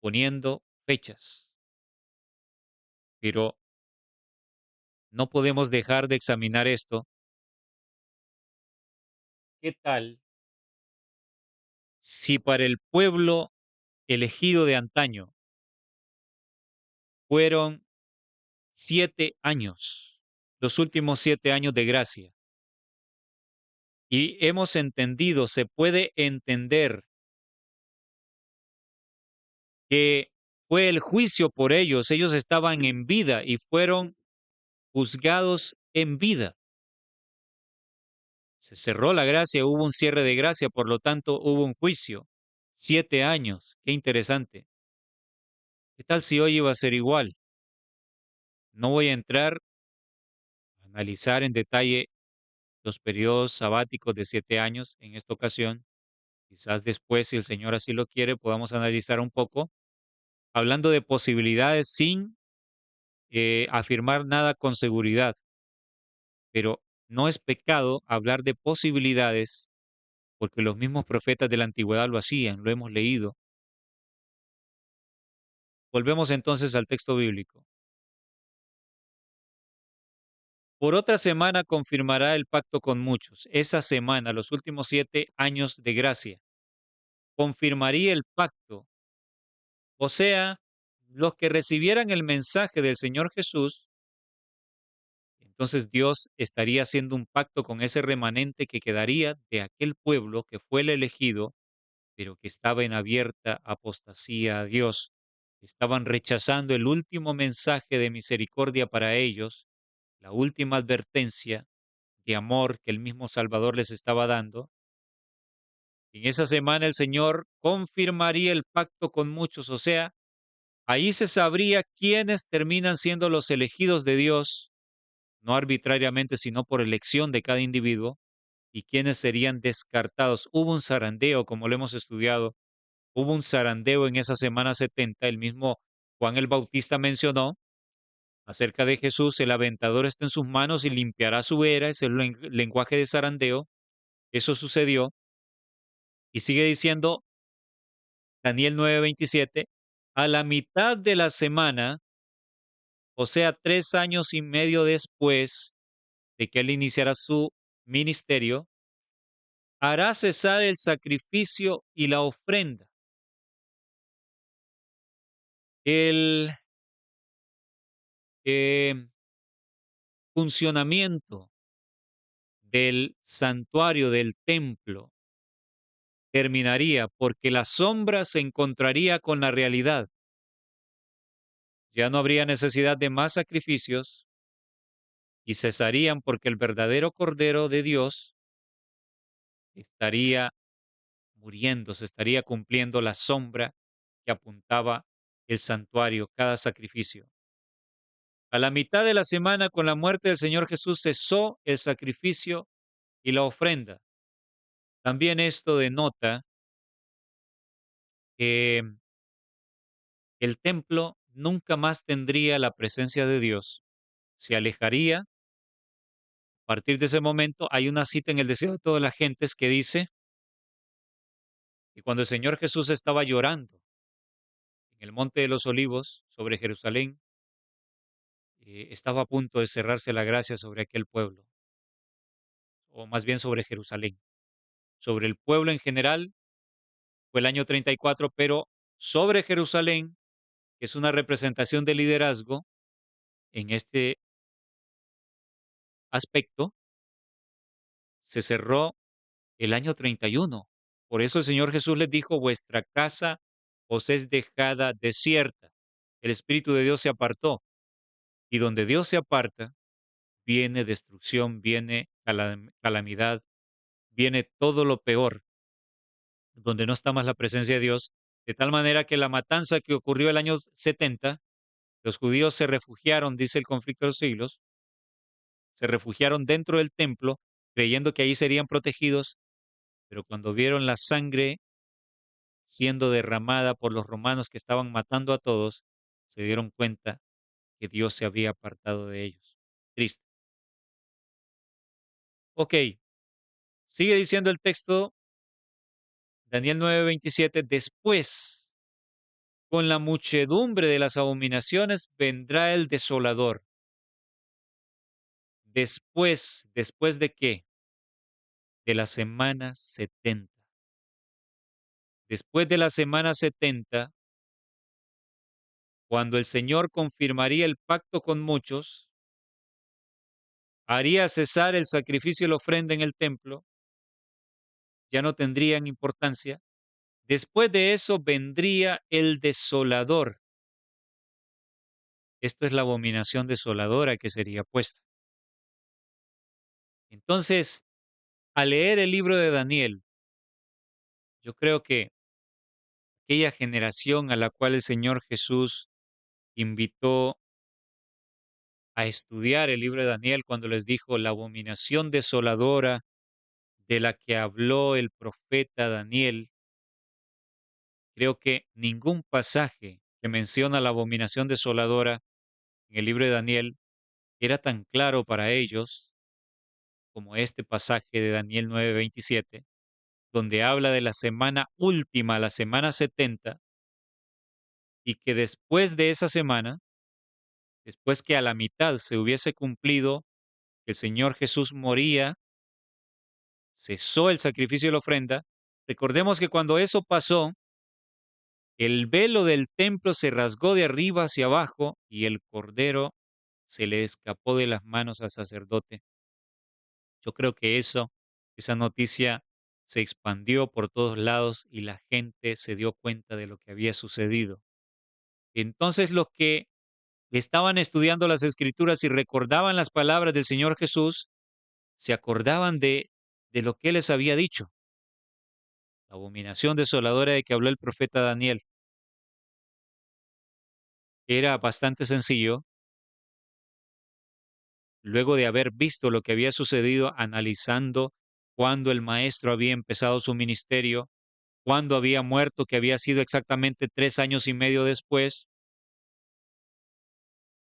poniendo fechas, pero no podemos dejar de examinar esto. ¿Qué tal si para el pueblo elegido de antaño fueron 7 años, los últimos 7 años de gracia? Y hemos entendido, se puede entender que fue el juicio por ellos. Ellos estaban en vida y fueron juzgados en vida. Se cerró la gracia, hubo un cierre de gracia, por lo tanto hubo un juicio. 7 años, qué interesante. ¿Qué tal si hoy iba a ser igual? No voy a entrar a analizar en detalle los periodos sabáticos de 7 años en esta ocasión. Quizás después, si el Señor así lo quiere, podamos analizar un poco, hablando de posibilidades sin afirmar nada con seguridad, pero no es pecado hablar de posibilidades porque los mismos profetas de la antigüedad lo hacían, lo hemos leído. Volvemos entonces al texto bíblico. Por otra semana confirmará el pacto con muchos. Esa semana, los últimos 7 años de gracia, confirmaría el pacto. O sea, los que recibieran el mensaje del Señor Jesús, entonces Dios estaría haciendo un pacto con ese remanente que quedaría de aquel pueblo que fue el elegido, pero que estaba en abierta apostasía a Dios. Estaban rechazando el último mensaje de misericordia para ellos, la última advertencia de amor que el mismo Salvador les estaba dando. En esa semana el Señor confirmaría el pacto con muchos, o sea, ahí se sabría quiénes terminan siendo los elegidos de Dios, no arbitrariamente, sino por elección de cada individuo, y quiénes serían descartados. Hubo un zarandeo, como lo hemos estudiado, hubo un zarandeo en esa semana 70. El mismo Juan el Bautista mencionó acerca de Jesús: el aventador está en sus manos y limpiará su era, es el lenguaje de zarandeo. Eso sucedió. Y sigue diciendo Daniel 9:27, a la mitad de la semana, o sea, 3 años y medio después de que él iniciara su ministerio, hará cesar el sacrificio y la ofrenda. El eh, funcionamiento del santuario, del templo, terminaría porque la sombra se encontraría con la realidad. Ya no habría necesidad de más sacrificios y cesarían porque el verdadero Cordero de Dios estaría muriendo, se estaría cumpliendo la sombra que apuntaba el santuario, cada sacrificio. A la mitad de la semana, con la muerte del Señor Jesús, cesó el sacrificio y la ofrenda. También esto denota que el templo nunca más tendría la presencia de Dios, se alejaría. A partir de ese momento hay una cita en el deseo de todas las gentes que dice que cuando el Señor Jesús estaba llorando en el Monte de los Olivos sobre Jerusalén, estaba a punto de cerrarse la gracia sobre aquel pueblo, o más bien sobre Jerusalén. Sobre el pueblo en general fue el año 34, pero sobre Jerusalén, que es una representación de liderazgo en este aspecto, se cerró el año 31. Por eso el Señor Jesús les dijo: vuestra casa os es dejada desierta. El Espíritu de Dios se apartó, y donde Dios se aparta, viene destrucción, viene calamidad, viene todo lo peor, donde no está más la presencia de Dios, de tal manera que la matanza que ocurrió el año 70, los judíos se refugiaron, dice el conflicto de los siglos, se refugiaron dentro del templo, creyendo que ahí serían protegidos, pero cuando vieron la sangre siendo derramada por los romanos que estaban matando a todos, se dieron cuenta que Dios se había apartado de ellos. Triste. Ok, sigue diciendo el texto, Daniel 9:27, después, con la muchedumbre de las abominaciones, vendrá el desolador. Después, ¿después de qué? De la semana 70. Después de la semana 70, cuando el Señor confirmaría el pacto con muchos, haría cesar el sacrificio y la ofrenda en el templo, ya no tendrían importancia. Después de eso vendría el desolador. Esto es la abominación desoladora que sería puesta. Entonces, al leer el libro de Daniel, yo creo que aquella generación a la cual el Señor Jesús invitó a estudiar el libro de Daniel cuando les dijo la abominación desoladora de la que habló el profeta Daniel. Creo que ningún pasaje que menciona la abominación desoladora en el libro de Daniel era tan claro para ellos como este pasaje de Daniel 9:27, donde habla de la semana última, la semana 70, y que después de esa semana, después que a la mitad se hubiese cumplido, que el Señor Jesús moría, cesó el sacrificio y la ofrenda. Recordemos que cuando eso pasó, el velo del templo se rasgó de arriba hacia abajo y el cordero se le escapó de las manos al sacerdote. Yo creo que esa noticia se expandió por todos lados y la gente se dio cuenta de lo que había sucedido. Entonces los que estaban estudiando las escrituras y recordaban las palabras del Señor Jesús, se acordaban de lo que Él les había dicho, la abominación desoladora de que habló el profeta Daniel. Era bastante sencillo, luego de haber visto lo que había sucedido, analizando cuándo el maestro había empezado su ministerio, cuándo había muerto, que había sido exactamente 3 años y medio después,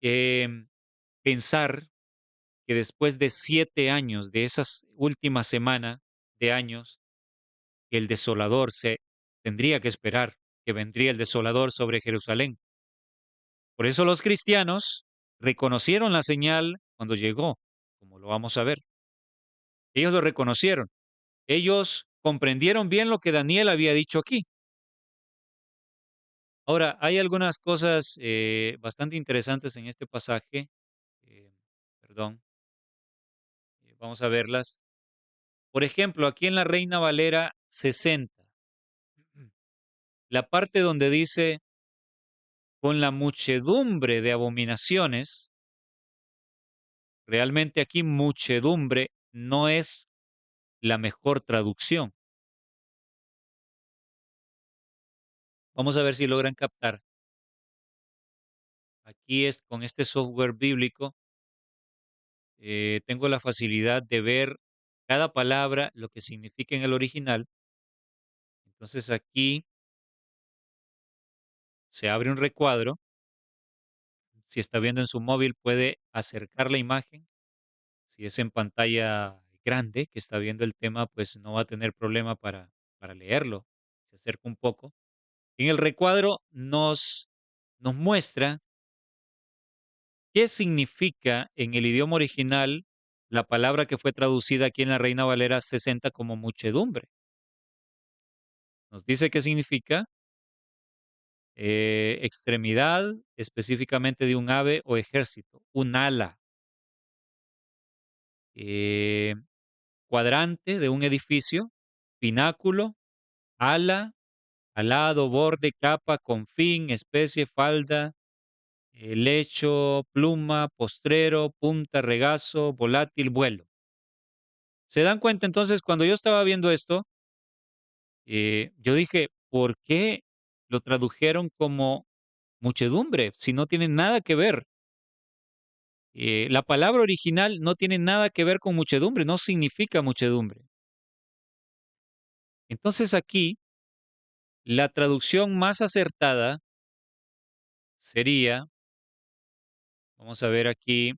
em, pensar que después de 7 años, de esas últimas semanas de años, el desolador se tendría que esperar, que vendría el desolador sobre Jerusalén. Por eso los cristianos reconocieron la señal cuando llegó, como lo vamos a ver. Ellos lo reconocieron. Ellos comprendieron bien lo que Daniel había dicho aquí. Ahora, hay algunas cosas bastante interesantes en este pasaje. eh, Perdón, vamos a verlas. Por ejemplo, aquí en la Reina Valera 60, la parte donde dice, con la muchedumbre de abominaciones, realmente aquí muchedumbre no es la mejor traducción. Vamos a ver si logran captar. Aquí es con este software bíblico, tengo la facilidad de ver cada palabra, lo que significa en el original. Entonces aquí se abre un recuadro. Si está viendo en su móvil, puede acercar la imagen. Si es en pantalla grande que está viendo el tema, pues no va a tener problema para leerlo. Se acerca un poco. En el recuadro nos muestra qué significa en el idioma original la palabra que fue traducida aquí en la Reina Valera 60 como muchedumbre. Nos dice qué significa extremidad, específicamente de un ave o ejército, un ala, eh, cuadrante de un edificio, pináculo, ala, alado, borde, capa, confín, especie, falda, lecho, pluma, postrero, punta, regazo, volátil, vuelo. ¿Se dan cuenta entonces cuando yo estaba viendo esto? Yo dije, ¿por qué lo tradujeron como muchedumbre si no tiene nada que ver? La palabra original no tiene nada que ver con muchedumbre, no significa muchedumbre. Entonces aquí la traducción más acertada sería, vamos a ver aquí,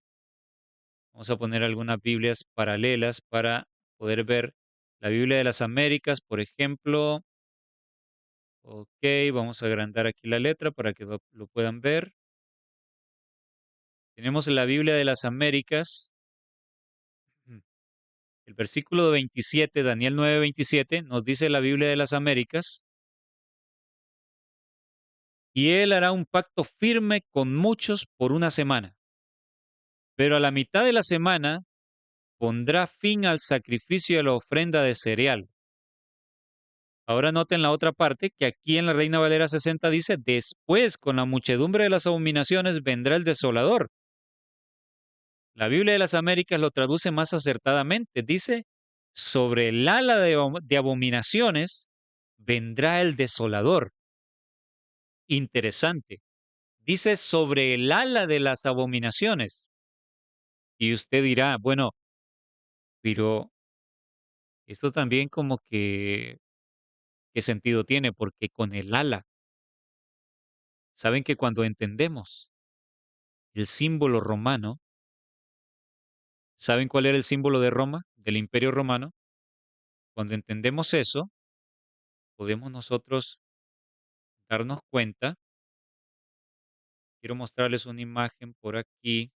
vamos a poner algunas Biblias paralelas para poder ver la Biblia de las Américas, por ejemplo. Ok, vamos a agrandar aquí la letra para que lo puedan ver. Tenemos la Biblia de las Américas, el versículo 27, Daniel 9:27, nos dice la Biblia de las Américas, y él hará un pacto firme con muchos por una semana, pero a la mitad de la semana pondrá fin al sacrificio y a la ofrenda de cereal. Ahora noten la otra parte, que aquí en la Reina Valera 60 dice, después con la muchedumbre de las abominaciones vendrá el desolador. La Biblia de las Américas lo traduce más acertadamente. Dice, sobre el ala de abominaciones vendrá el desolador. Interesante. Dice sobre el ala de las abominaciones. Y usted dirá, bueno, pero esto también como que, ¿qué sentido tiene? Porque con el ala, saben que cuando entendemos el símbolo romano, ¿saben cuál era el símbolo de Roma, del Imperio Romano? Cuando entendemos eso, podemos nosotros darnos cuenta. Quiero mostrarles una imagen por aquí,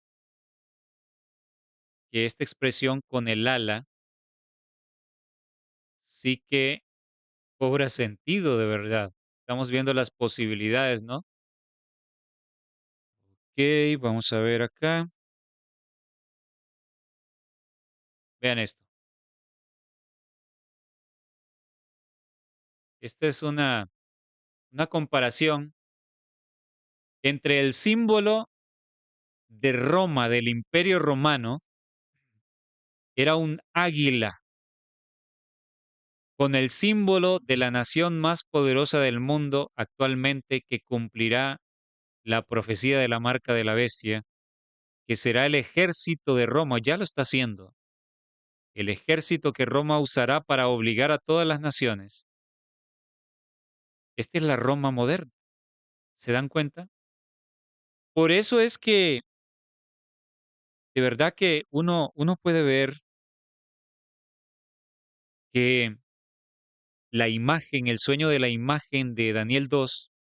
que esta expresión con el ala sí que cobra sentido de verdad. Estamos viendo las posibilidades, ¿no? Ok, vamos a ver acá. Vean esto. Esta es una comparación entre el símbolo de Roma, del Imperio Romano, era un águila, con el símbolo de la nación más poderosa del mundo actualmente que cumplirá la profecía de la marca de la bestia, que será el ejército de Roma, ya lo está haciendo, el ejército que Roma usará para obligar a todas las naciones. Esta es la Roma moderna, ¿se dan cuenta? Por eso es que de verdad que uno puede ver que la imagen, el sueño de la imagen de Daniel 2,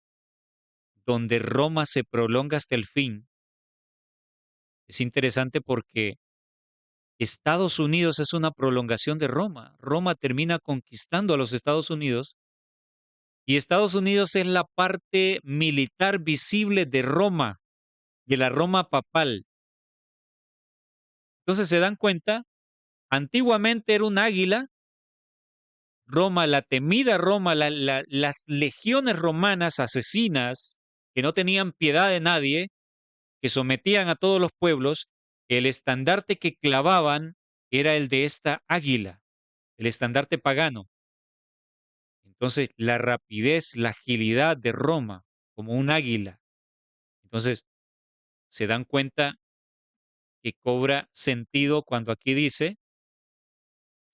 donde Roma se prolonga hasta el fin, es interesante porque Estados Unidos es una prolongación de Roma. Roma termina conquistando a los Estados Unidos y Estados Unidos es la parte militar visible de Roma, de la Roma papal. Entonces se dan cuenta, antiguamente era un águila, Roma, la temida Roma, las legiones romanas asesinas que no tenían piedad de nadie, que sometían a todos los pueblos, el estandarte que clavaban era el de esta águila, el estandarte pagano. Entonces, la rapidez, la agilidad de Roma, como un águila. Entonces, se dan cuenta que cobra sentido cuando aquí dice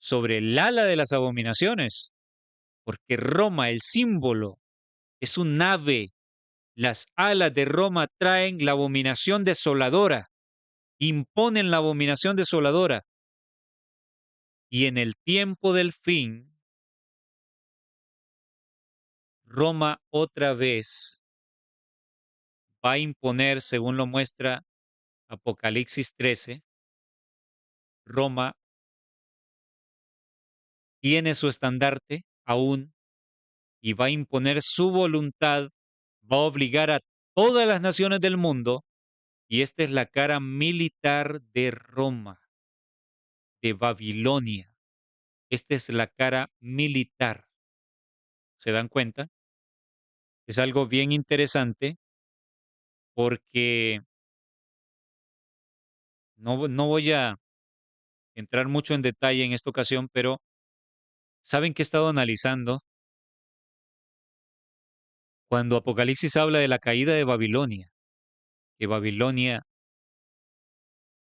sobre el ala de las abominaciones, porque Roma, el símbolo, es un ave. Las alas de Roma traen la abominación desoladora, imponen la abominación desoladora. Y en el tiempo del fin, Roma otra vez va a imponer, según lo muestra Apocalipsis 13, Roma tiene su estandarte aún y va a imponer su voluntad, va a obligar a todas las naciones del mundo, y esta es la cara militar de Roma, de Babilonia. Esta es la cara militar. ¿Se dan cuenta? Es algo bien interesante porque no voy a entrar mucho en detalle en esta ocasión, pero ¿saben qué he estado analizando? Cuando Apocalipsis habla de la caída de Babilonia, que Babilonia,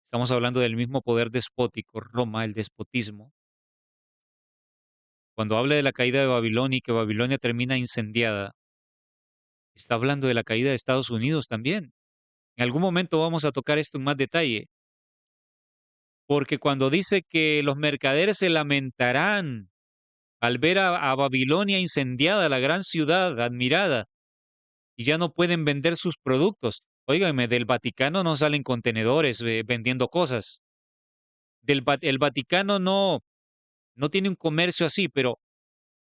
estamos hablando del mismo poder despótico, Roma, el despotismo. Cuando habla de la caída de Babilonia y que Babilonia termina incendiada, está hablando de la caída de Estados Unidos también. En algún momento vamos a tocar esto en más detalle, porque cuando dice que los mercaderes se lamentarán al ver a Babilonia incendiada, la gran ciudad admirada, y ya no pueden vender sus productos. Óigame, del Vaticano no salen contenedores vendiendo cosas. El Vaticano no tiene un comercio así, pero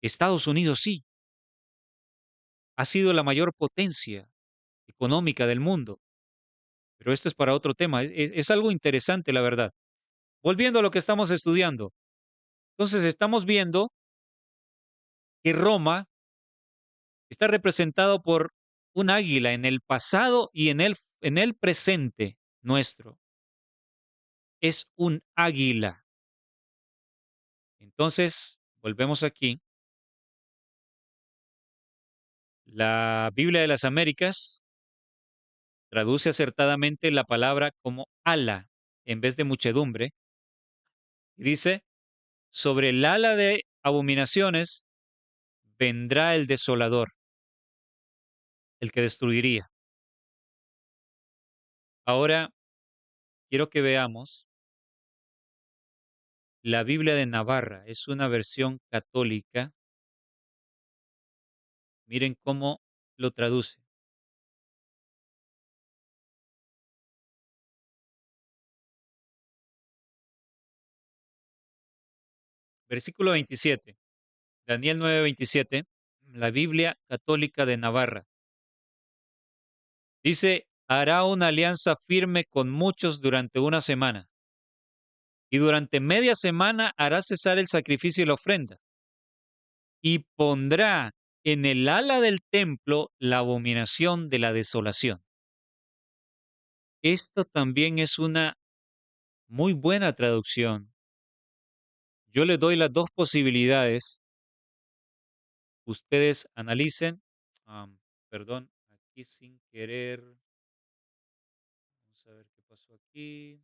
Estados Unidos sí. Ha sido la mayor potencia económica del mundo. Pero esto es para otro tema. Es algo interesante, la verdad. Volviendo a lo que estamos estudiando. Entonces, estamos viendo que Roma está representado por un águila en el pasado y en el presente nuestro. Es un águila. Entonces, volvemos aquí. La Biblia de las Américas traduce acertadamente la palabra como ala en vez de muchedumbre y dice, sobre el ala de abominaciones vendrá el desolador, el que destruiría. Ahora quiero que veamos la Biblia de Navarra, es una versión católica. Miren cómo lo traduce. Versículo 27, Daniel 9:27, la Biblia católica de Navarra. Dice, hará una alianza firme con muchos durante una semana, y durante media semana hará cesar el sacrificio y la ofrenda, y pondrá en el ala del templo la abominación de la desolación. Esto también es una muy buena traducción. Yo les doy las dos posibilidades. Ustedes analicen. Am, Perdón, aquí sin querer. Vamos a ver qué pasó aquí.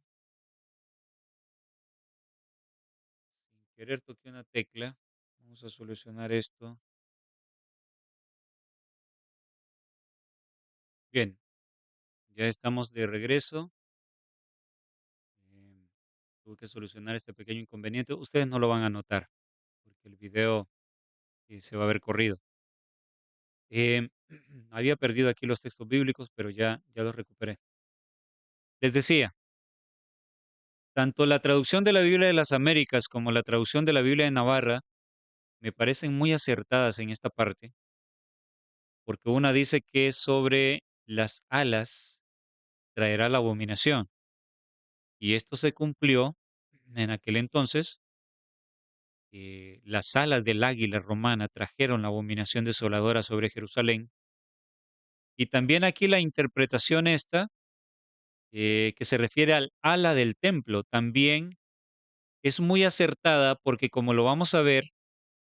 Sin querer toqué una tecla. Vamos a solucionar esto. Bien, ya estamos de regreso. Em, Tuve que solucionar este pequeño inconveniente. Ustedes no lo van a notar porque el video se va a ver corrido. Em, Había perdido aquí los textos bíblicos, pero ya los recuperé. Les decía, tanto la traducción de la Biblia de las Américas como la traducción de la Biblia de Navarra me parecen muy acertadas en esta parte, porque una dice que sobre las alas traerá la abominación, y esto se cumplió en aquel entonces. Las alas del águila romana trajeron la abominación desoladora sobre Jerusalén, y también aquí la interpretación esta, que se refiere al ala del templo, también es muy acertada porque como lo vamos a ver,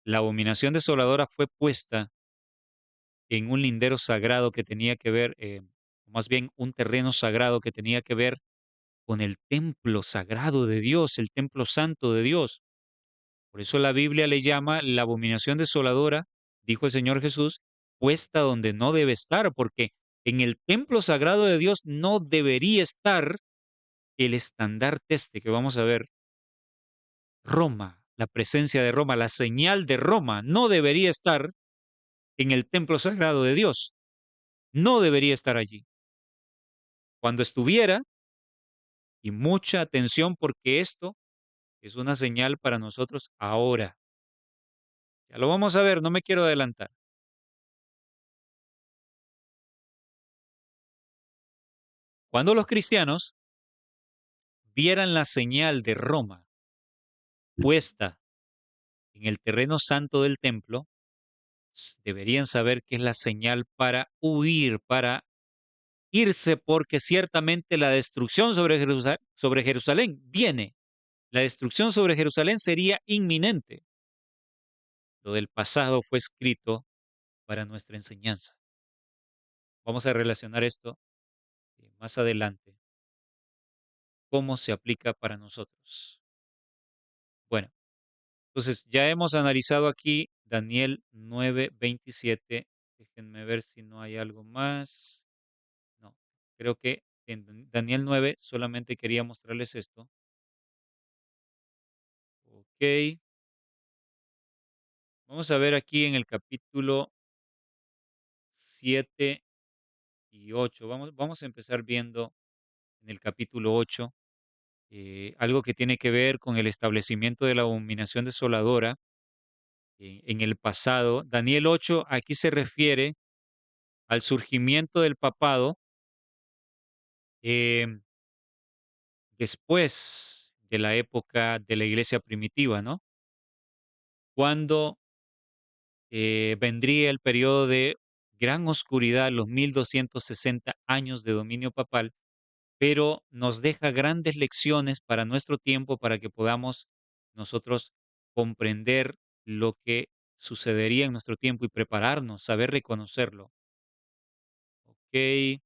la abominación desoladora fue puesta en un lindero sagrado que tenía que ver, más bien un terreno sagrado que tenía que ver con el templo sagrado de Dios, el templo santo de Dios. Por eso la Biblia le llama la abominación desoladora, dijo el Señor Jesús, puesta donde no debe estar, porque en el templo sagrado de Dios no debería estar el estandarte este que vamos a ver, Roma, la presencia de Roma, la señal de Roma, no debería estar en el templo sagrado de Dios, no debería estar allí. Cuando estuviera, y mucha atención porque esto es una señal para nosotros ahora. Ya lo vamos a ver, no me quiero adelantar. Cuando los cristianos vieran la señal de Roma puesta en el terreno santo del templo, deberían saber que es la señal para huir, para irse, porque ciertamente la destrucción sobre Jerusalén viene. La destrucción sobre Jerusalén sería inminente. Lo del pasado fue escrito para nuestra enseñanza. Vamos a relacionar esto más adelante, cómo se aplica para nosotros. Bueno, entonces ya hemos analizado aquí Daniel 9:27. Déjenme ver si no hay algo más. No, creo que en Daniel 9 solamente quería mostrarles esto. Ok, vamos a ver aquí en el capítulo 7 y 8. Vamos a empezar viendo en el capítulo 8 algo que tiene que ver con el establecimiento de la abominación desoladora en el pasado. Daniel 8 aquí se refiere al surgimiento del papado em, después de la época de la iglesia primitiva, ¿no? Cuando vendría el periodo de gran oscuridad, los 1260 años de dominio papal, pero nos deja grandes lecciones para nuestro tiempo para que podamos nosotros comprender lo que sucedería en nuestro tiempo y prepararnos, saber reconocerlo. Ok,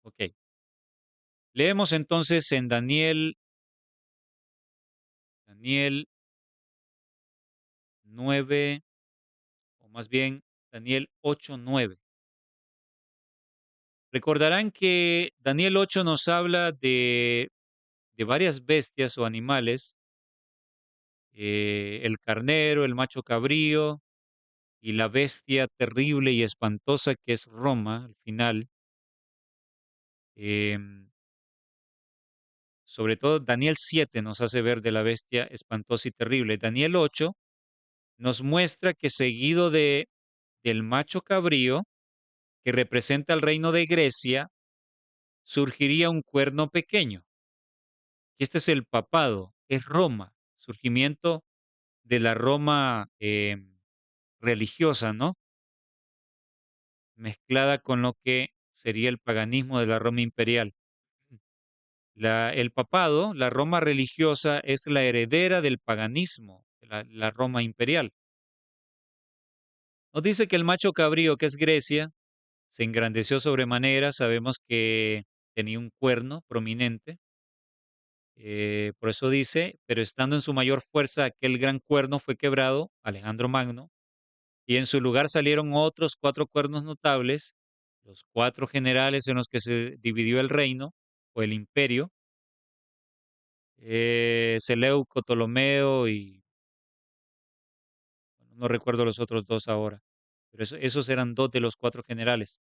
ok. Leemos entonces en Daniel 9, o más bien Daniel 8:9. Recordarán que Daniel 8 nos habla de varias bestias o animales, el carnero, el macho cabrío y la bestia terrible y espantosa que es Roma al final. Em, Sobre todo Daniel 7 nos hace ver de la bestia espantosa y terrible. Daniel 8 nos muestra que seguido del macho cabrío, que representa el reino de Grecia, surgiría un cuerno pequeño. Y este es el papado, es Roma, surgimiento de la Roma religiosa, ¿no? Mezclada con lo que sería el paganismo de la Roma imperial. El papado, la Roma religiosa, es la heredera del paganismo, la Roma imperial. Nos dice que el macho cabrío, que es Grecia, se engrandeció sobremanera. Sabemos que tenía un cuerno prominente. Por eso dice, pero estando en su mayor fuerza, aquel gran cuerno fue quebrado, Alejandro Magno, y en su lugar salieron otros 4 cuernos notables, los 4 generales en los que se dividió el reino o el imperio, Seleuco, Ptolomeo y bueno, no recuerdo los otros dos ahora, pero esos eran 2 de los 4 generales.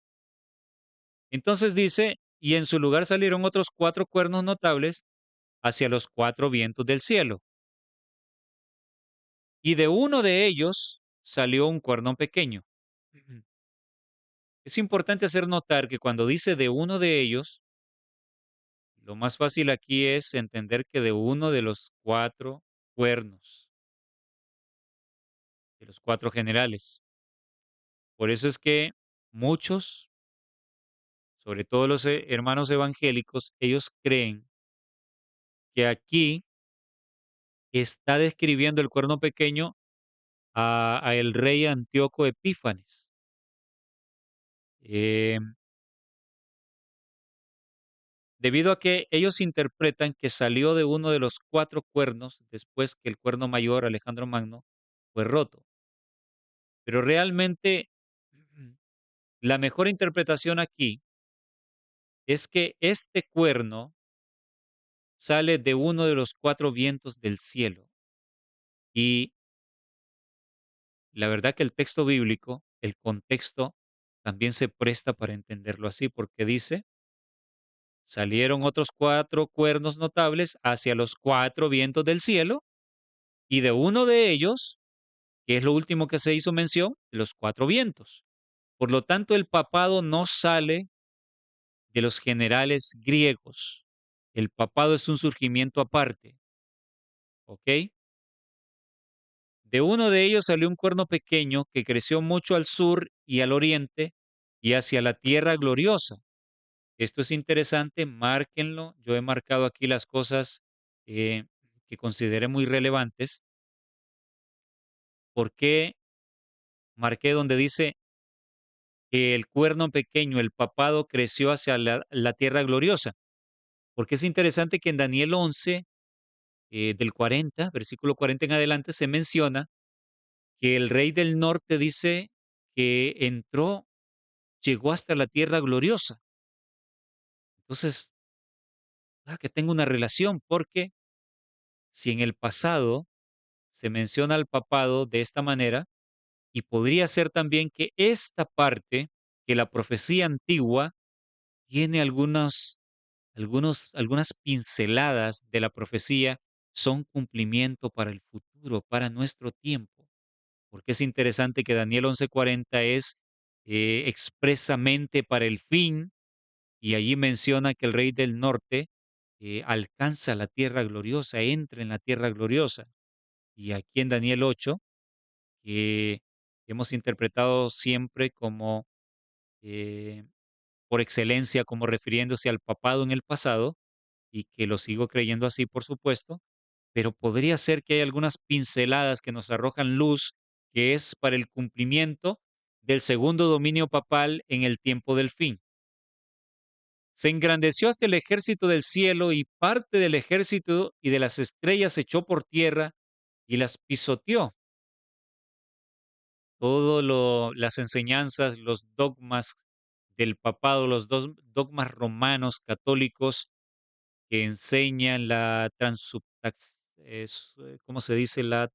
Entonces dice, y en su lugar salieron otros 4 cuernos notables hacia los 4 vientos del cielo, y de uno de ellos salió un cuerno pequeño. Es importante hacer notar que cuando dice de uno de ellos, lo más fácil aquí es entender que de uno de los 4 cuernos, de los 4 generales. Por eso es que muchos, sobre todo los hermanos evangélicos, ellos creen que aquí está describiendo el cuerno pequeño a el rey Antíoco Epífanes. Em, Debido a que ellos interpretan que salió de uno de los 4 cuernos después que el cuerno mayor, Alejandro Magno, fue roto. Pero realmente la mejor interpretación aquí es que este cuerno sale de uno de los 4 vientos del cielo. Y la verdad que el texto bíblico, el contexto, también se presta para entenderlo así, porque dice, salieron otros 4 cuernos notables hacia los 4 vientos del cielo, y de uno de ellos, que es lo último que se hizo mención, los 4 vientos. Por lo tanto, el papado no sale de los generales griegos. El papado es un surgimiento aparte, ¿ok? De uno de ellos salió un cuerno pequeño que creció mucho al sur y al oriente y hacia la tierra gloriosa. Esto es interesante, márquenlo. Yo he marcado aquí las cosas eh, que consideré muy relevantes. ¿Por qué marqué donde dice que el cuerno pequeño, el papado, creció hacia la tierra gloriosa? Porque es interesante que en Daniel 11, del 40, versículo 40 en adelante, se menciona que el rey del norte dice que entró, llegó hasta la tierra gloriosa. Entonces, que tengo una relación, porque si en el pasado se menciona al papado de esta manera, y podría ser también que esta parte, que la profecía antigua tiene algunas pinceladas de la profecía, son cumplimiento para el futuro, para nuestro tiempo. Porque es interesante que Daniel 11:40 es expresamente para el fin, y allí menciona que el rey del norte alcanza la tierra gloriosa, entra en la tierra gloriosa. Y aquí en Daniel 8, que hemos interpretado siempre como, eh, por excelencia, como refiriéndose al papado en el pasado, y que lo sigo creyendo así, por supuesto, pero podría ser que hay algunas pinceladas que nos arrojan luz, que es para el cumplimiento del segundo dominio papal en el tiempo del fin. Se engrandeció hasta el ejército del cielo y parte del ejército y de las estrellas echó por tierra y las pisoteó. Todo las enseñanzas, los dogmas del papado, los dogmas romanos católicos que enseñan la ¿cómo se dice? La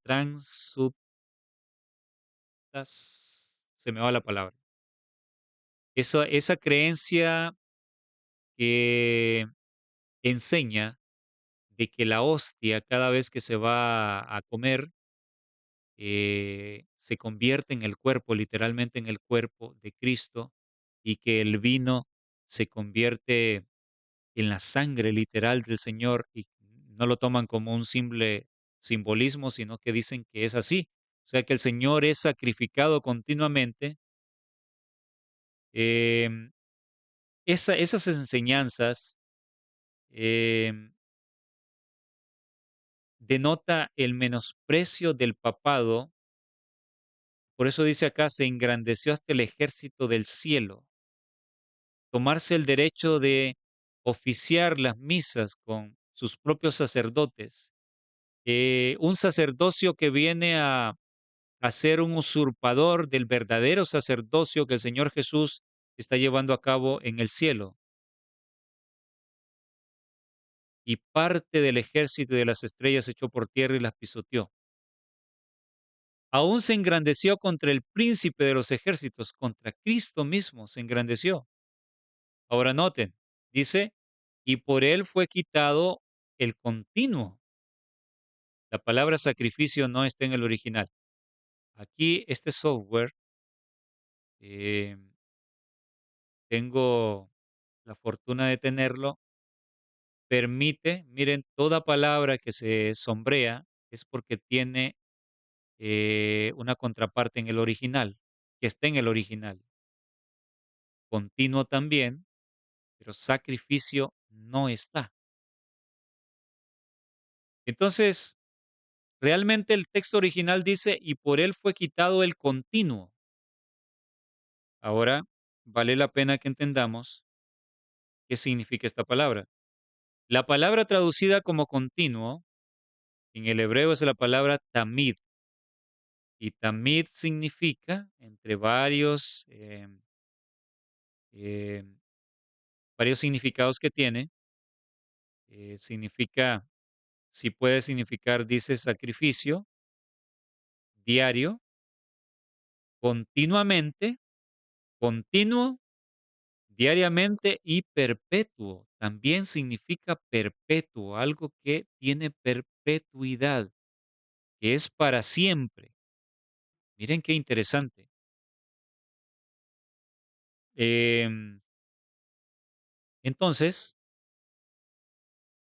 se me va la palabra. Esa creencia que enseña de que la hostia, cada vez que se va a comer, se convierte en el cuerpo, literalmente en el cuerpo de Cristo, y que el vino se convierte en la sangre literal del Señor, y no lo toman como un simple simbolismo, sino que dicen que es así. O sea, que el Señor es sacrificado continuamente. em, esas enseñanzas em, denota el menosprecio del papado. Por eso dice acá, se engrandeció hasta el ejército del cielo. Tomarse el derecho de oficiar las misas con sus propios sacerdotes. Un sacerdocio que viene a ser un usurpador del verdadero sacerdocio que el Señor Jesús está llevando a cabo en el cielo. Y parte del ejército y de las estrellas echó por tierra y las pisoteó. Aún se engrandeció contra el príncipe de los ejércitos, contra Cristo mismo se engrandeció. Ahora noten, dice, y por él fue quitado el continuo. La palabra sacrificio no está en el original. Aquí este software, eh, tengo la fortuna de tenerlo, permite, miren, toda palabra que se sombrea es porque tiene una contraparte en el original, que está en el original. Continuo también, pero sacrificio no está. Entonces, realmente el texto original dice, y por él fue quitado el continuo. Ahora, vale la pena que entendamos qué significa esta palabra. La palabra traducida como continuo en el hebreo es la palabra tamid, y tamid significa, entre em, varios significados que tiene, significa, si puede significar, dice, sacrificio, diario, continuamente, continuo, diariamente y perpetuo. También significa perpetuo, algo que tiene perpetuidad, que es para siempre. Miren qué interesante. Em, entonces,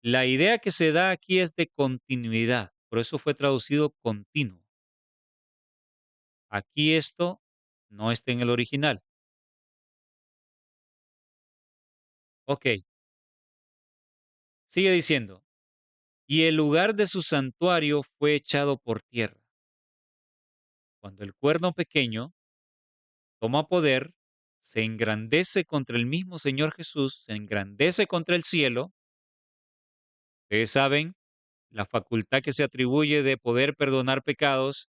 la idea que se da aquí es de continuidad, por eso fue traducido continuo. Aquí esto no está en el original. Ok, sigue diciendo, y el lugar de su santuario fue echado por tierra. Cuando el cuerno pequeño toma poder, se engrandece contra el mismo Señor Jesús, se engrandece contra el cielo. Ustedes saben la facultad que se atribuye de poder perdonar pecados,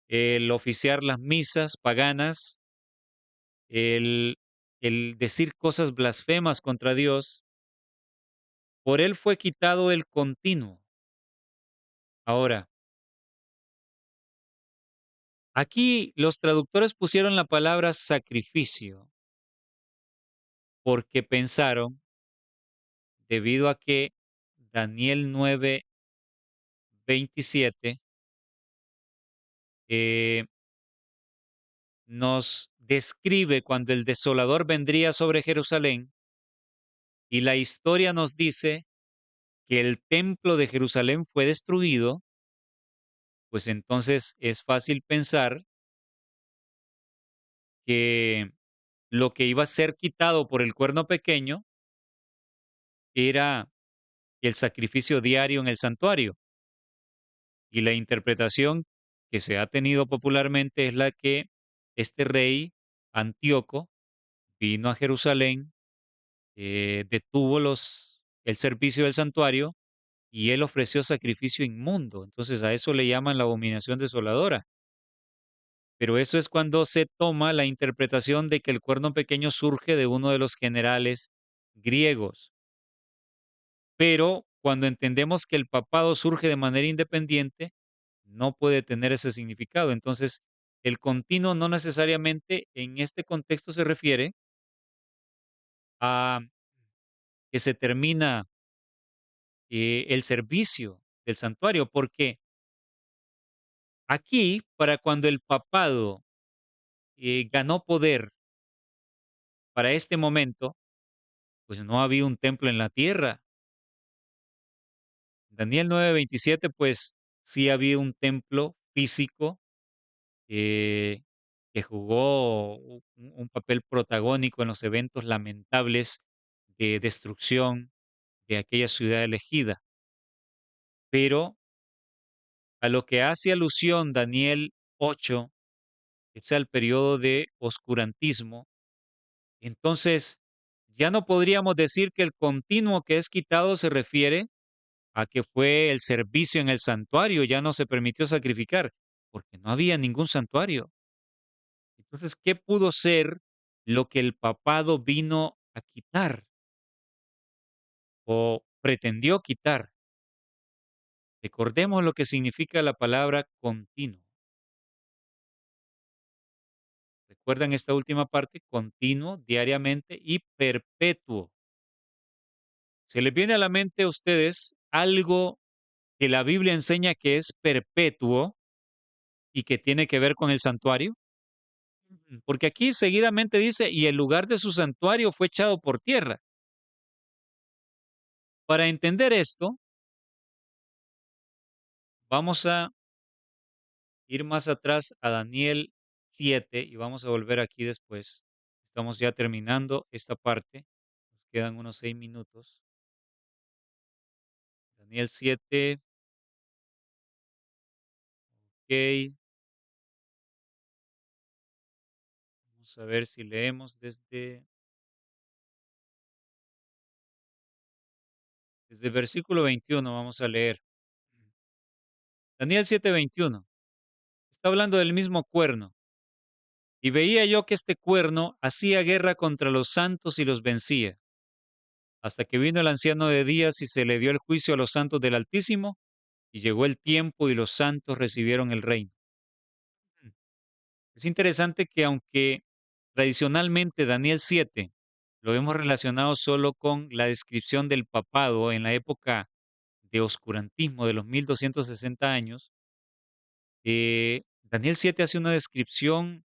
el oficiar las misas paganas, el, el decir cosas blasfemas contra Dios. Por él fue quitado el continuo. Ahora, aquí los traductores pusieron la palabra sacrificio porque pensaron, debido a que Daniel 9:27 eh, nos describe cuando el desolador vendría sobre Jerusalén, y la historia nos dice que el templo de Jerusalén fue destruido. Pues entonces es fácil pensar que lo que iba a ser quitado por el cuerno pequeño era el sacrificio diario en el santuario. Y la interpretación que se ha tenido popularmente es la que este rey Antíoco vino a Jerusalén, detuvo el servicio del santuario y él ofreció sacrificio inmundo. Entonces a eso le llaman la abominación desoladora. Pero eso es cuando se toma la interpretación de que el cuerno pequeño surge de uno de los generales griegos. Pero cuando entendemos que el papado surge de manera independiente, no puede tener ese significado. Entonces, el continuo no necesariamente en este contexto se refiere a que se termina el servicio del santuario, porque aquí, para cuando el papado ganó poder para este momento, pues no había un templo en la tierra. Daniel 9:27, pues sí había un templo físico eh, que jugó un papel protagónico en los eventos lamentables de destrucción de aquella ciudad elegida. Pero a lo que hace alusión Daniel 8 es al periodo de oscurantismo. Entonces, ya no podríamos decir que el continuo que es quitado se refiere a que fue el servicio en el santuario, ya no se permitió sacrificar, porque no había ningún santuario. Entonces, ¿qué pudo ser lo que el papado vino a quitar o pretendió quitar? Recordemos lo que significa la palabra continuo. ¿Recuerdan esta última parte? Continuo, diariamente y perpetuo. ¿Se les viene a la mente a ustedes algo que la Biblia enseña que es perpetuo y que tiene que ver con el santuario? Porque aquí seguidamente dice, y el lugar de su santuario fue echado por tierra. Para entender esto, vamos a ir más atrás a Daniel 7 y vamos a volver aquí después. Estamos ya terminando esta parte. Nos quedan unos 6 minutos. Daniel 7, ok. Vamos a ver si leemos desde el versículo 21. Vamos a leer. Daniel 7:21. Está hablando del mismo cuerno. Y veía yo que este cuerno hacía guerra contra los santos y los vencía, hasta que vino el anciano de días y se le dio el juicio a los santos del Altísimo, y llegó el tiempo y los santos recibieron el reino. Es interesante que aunque tradicionalmente Daniel 7 lo hemos relacionado solo con la descripción del papado en la época de oscurantismo de los 1260 años, Daniel 7 hace una descripción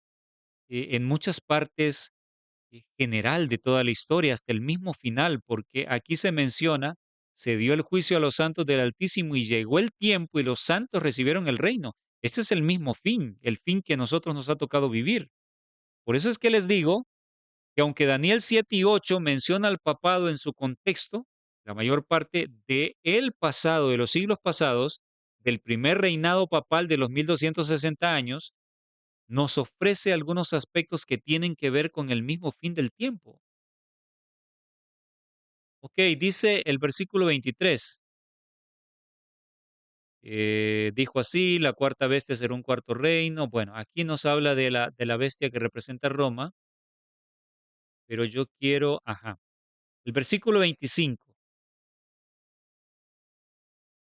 en muchas partes general de toda la historia, hasta el mismo final, porque aquí se menciona, se dio el juicio a los santos del Altísimo y llegó el tiempo y los santos recibieron el reino. Este es el mismo fin, el fin que a nosotros nos ha tocado vivir. Por eso es que les digo que aunque Daniel 7 y 8 menciona al papado en su contexto, la mayor parte de el pasado, de los siglos pasados, del primer reinado papal de los 1260 años, nos ofrece algunos aspectos que tienen que ver con el mismo fin del tiempo. Ok, dice el versículo 23. Dijo así, la cuarta bestia será un cuarto reino. Bueno, aquí nos habla de la bestia que representa Roma, pero yo quiero, ajá, el versículo 25.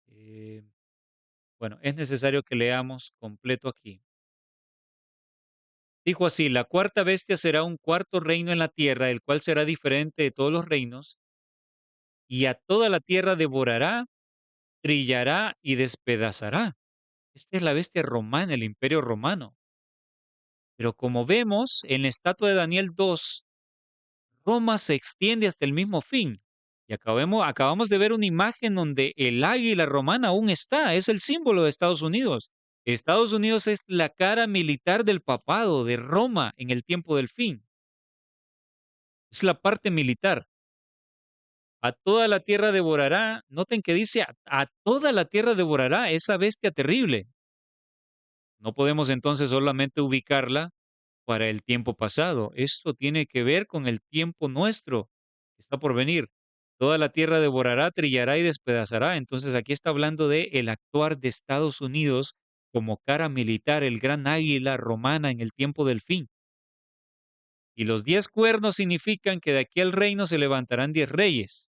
eh, bueno, es necesario que leamos completo aquí. Dijo así, la cuarta bestia será un cuarto reino en la tierra, el cual será diferente de todos los reinos, y a toda la tierra devorará, trillará y despedazará. Esta es la bestia romana, el imperio romano. Pero como vemos en la estatua de Daniel 2, Roma se extiende hasta el mismo fin. Y acabamos de ver una imagen donde el águila romana aún está, es el símbolo de Estados Unidos. Estados Unidos es la cara militar del papado de Roma en el tiempo del fin. Es la parte militar. A toda la tierra devorará. Noten que dice a toda la tierra devorará esa bestia terrible. No podemos entonces solamente ubicarla para el tiempo pasado. Esto tiene que ver con el tiempo nuestro que está por venir. Toda la tierra devorará, trillará y despedazará. Entonces aquí está hablando de el actuar de Estados Unidos como cara militar, el gran águila romana en el tiempo del fin. Y los 10 cuernos significan que de aquí al reino se levantarán 10 reyes.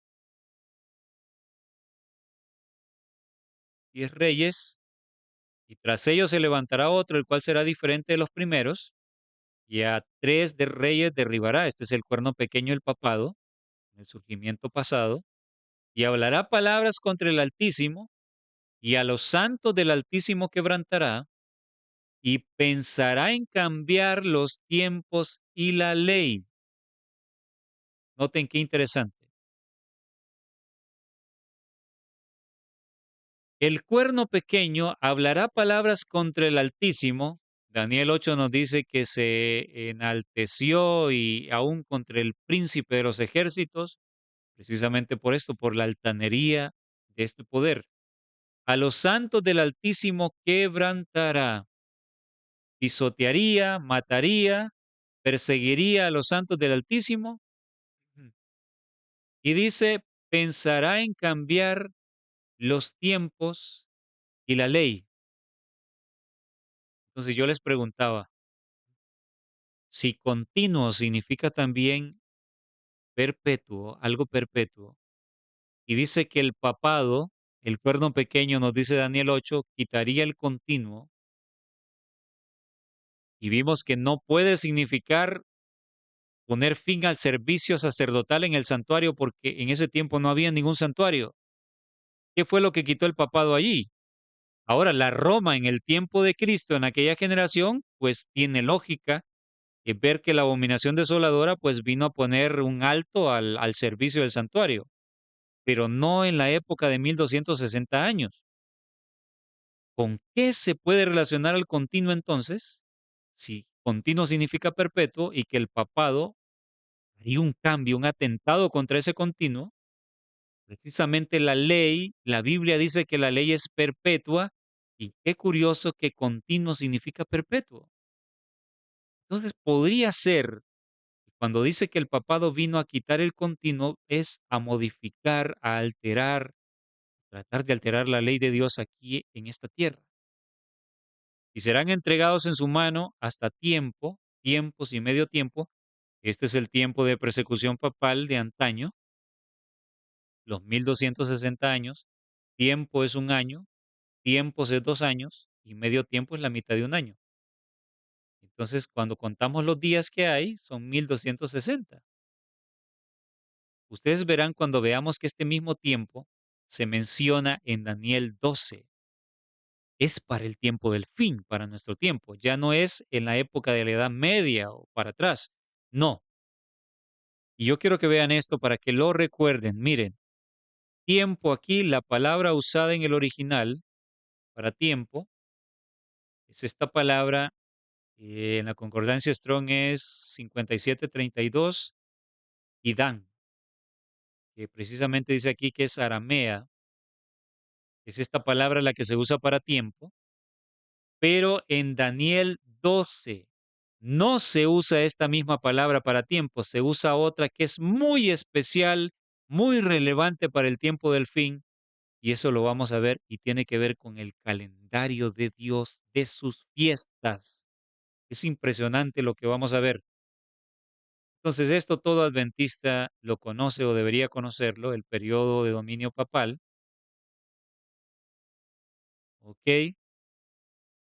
10 reyes, y tras ellos se levantará otro, el cual será diferente de los primeros, y a 3 de reyes derribará. Este es el cuerno pequeño, el papado, en el surgimiento pasado, y hablará palabras contra el Altísimo, y a los santos del Altísimo quebrantará, y pensará en cambiar los tiempos y la ley. Noten qué interesante. El cuerno pequeño hablará palabras contra el Altísimo. Daniel 8 nos dice que se enalteció y aún contra el príncipe de los ejércitos, precisamente por esto, por la altanería de este poder. A los santos del Altísimo quebrantará, pisotearía, mataría, perseguiría a los santos del Altísimo. Y dice, pensará en cambiar los tiempos y la ley. Entonces yo les preguntaba, si continuo significa también perpetuo, algo perpetuo, y dice que el papado, el cuerno pequeño, nos dice Daniel 8, quitaría el continuo, y vimos que no puede significar poner fin al servicio sacerdotal en el santuario porque en ese tiempo no había ningún santuario. ¿Qué fue lo que quitó el papado allí? Ahora, la Roma en el tiempo de Cristo, en aquella generación, pues tiene lógica ver que la abominación desoladora pues vino a poner un alto al servicio del santuario, pero no en la época de 1260 años. ¿Con qué se puede relacionar al continuo entonces? Si continuo significa perpetuo y que el papado haría un cambio, un atentado contra ese continuo, precisamente la ley, la Biblia dice que la ley es perpetua y qué curioso que continuo significa perpetuo. Entonces podría ser, cuando dice que el papado vino a quitar el continuo, es a modificar, a alterar, tratar de alterar la ley de Dios aquí en esta tierra. Y serán entregados en su mano hasta tiempo, tiempos y medio tiempo. Este es el tiempo de persecución papal de antaño, los 1260 años. Tiempo es un año, tiempos es 2 años y medio tiempo es la mitad de un año. Entonces, cuando contamos los días que hay, son 1260. Ustedes verán cuando veamos que este mismo tiempo se menciona en Daniel 12. Es para el tiempo del fin, para nuestro tiempo. Ya no es en la época de la Edad Media o para atrás. No. Y yo quiero que vean esto para que lo recuerden. Miren, tiempo aquí, la palabra usada en el original para tiempo, es esta palabra, en la concordancia Strong es 5732 y Dan, que precisamente dice aquí que es aramea, es esta palabra la que se usa para tiempo, pero en Daniel 12 no se usa esta misma palabra para tiempo, se usa otra que es muy especial, muy relevante para el tiempo del fin, y eso lo vamos a ver y tiene que ver con el calendario de Dios, de sus fiestas. Es impresionante lo que vamos a ver. Entonces, esto todo adventista lo conoce o debería conocerlo, el periodo de dominio papal, ¿ok?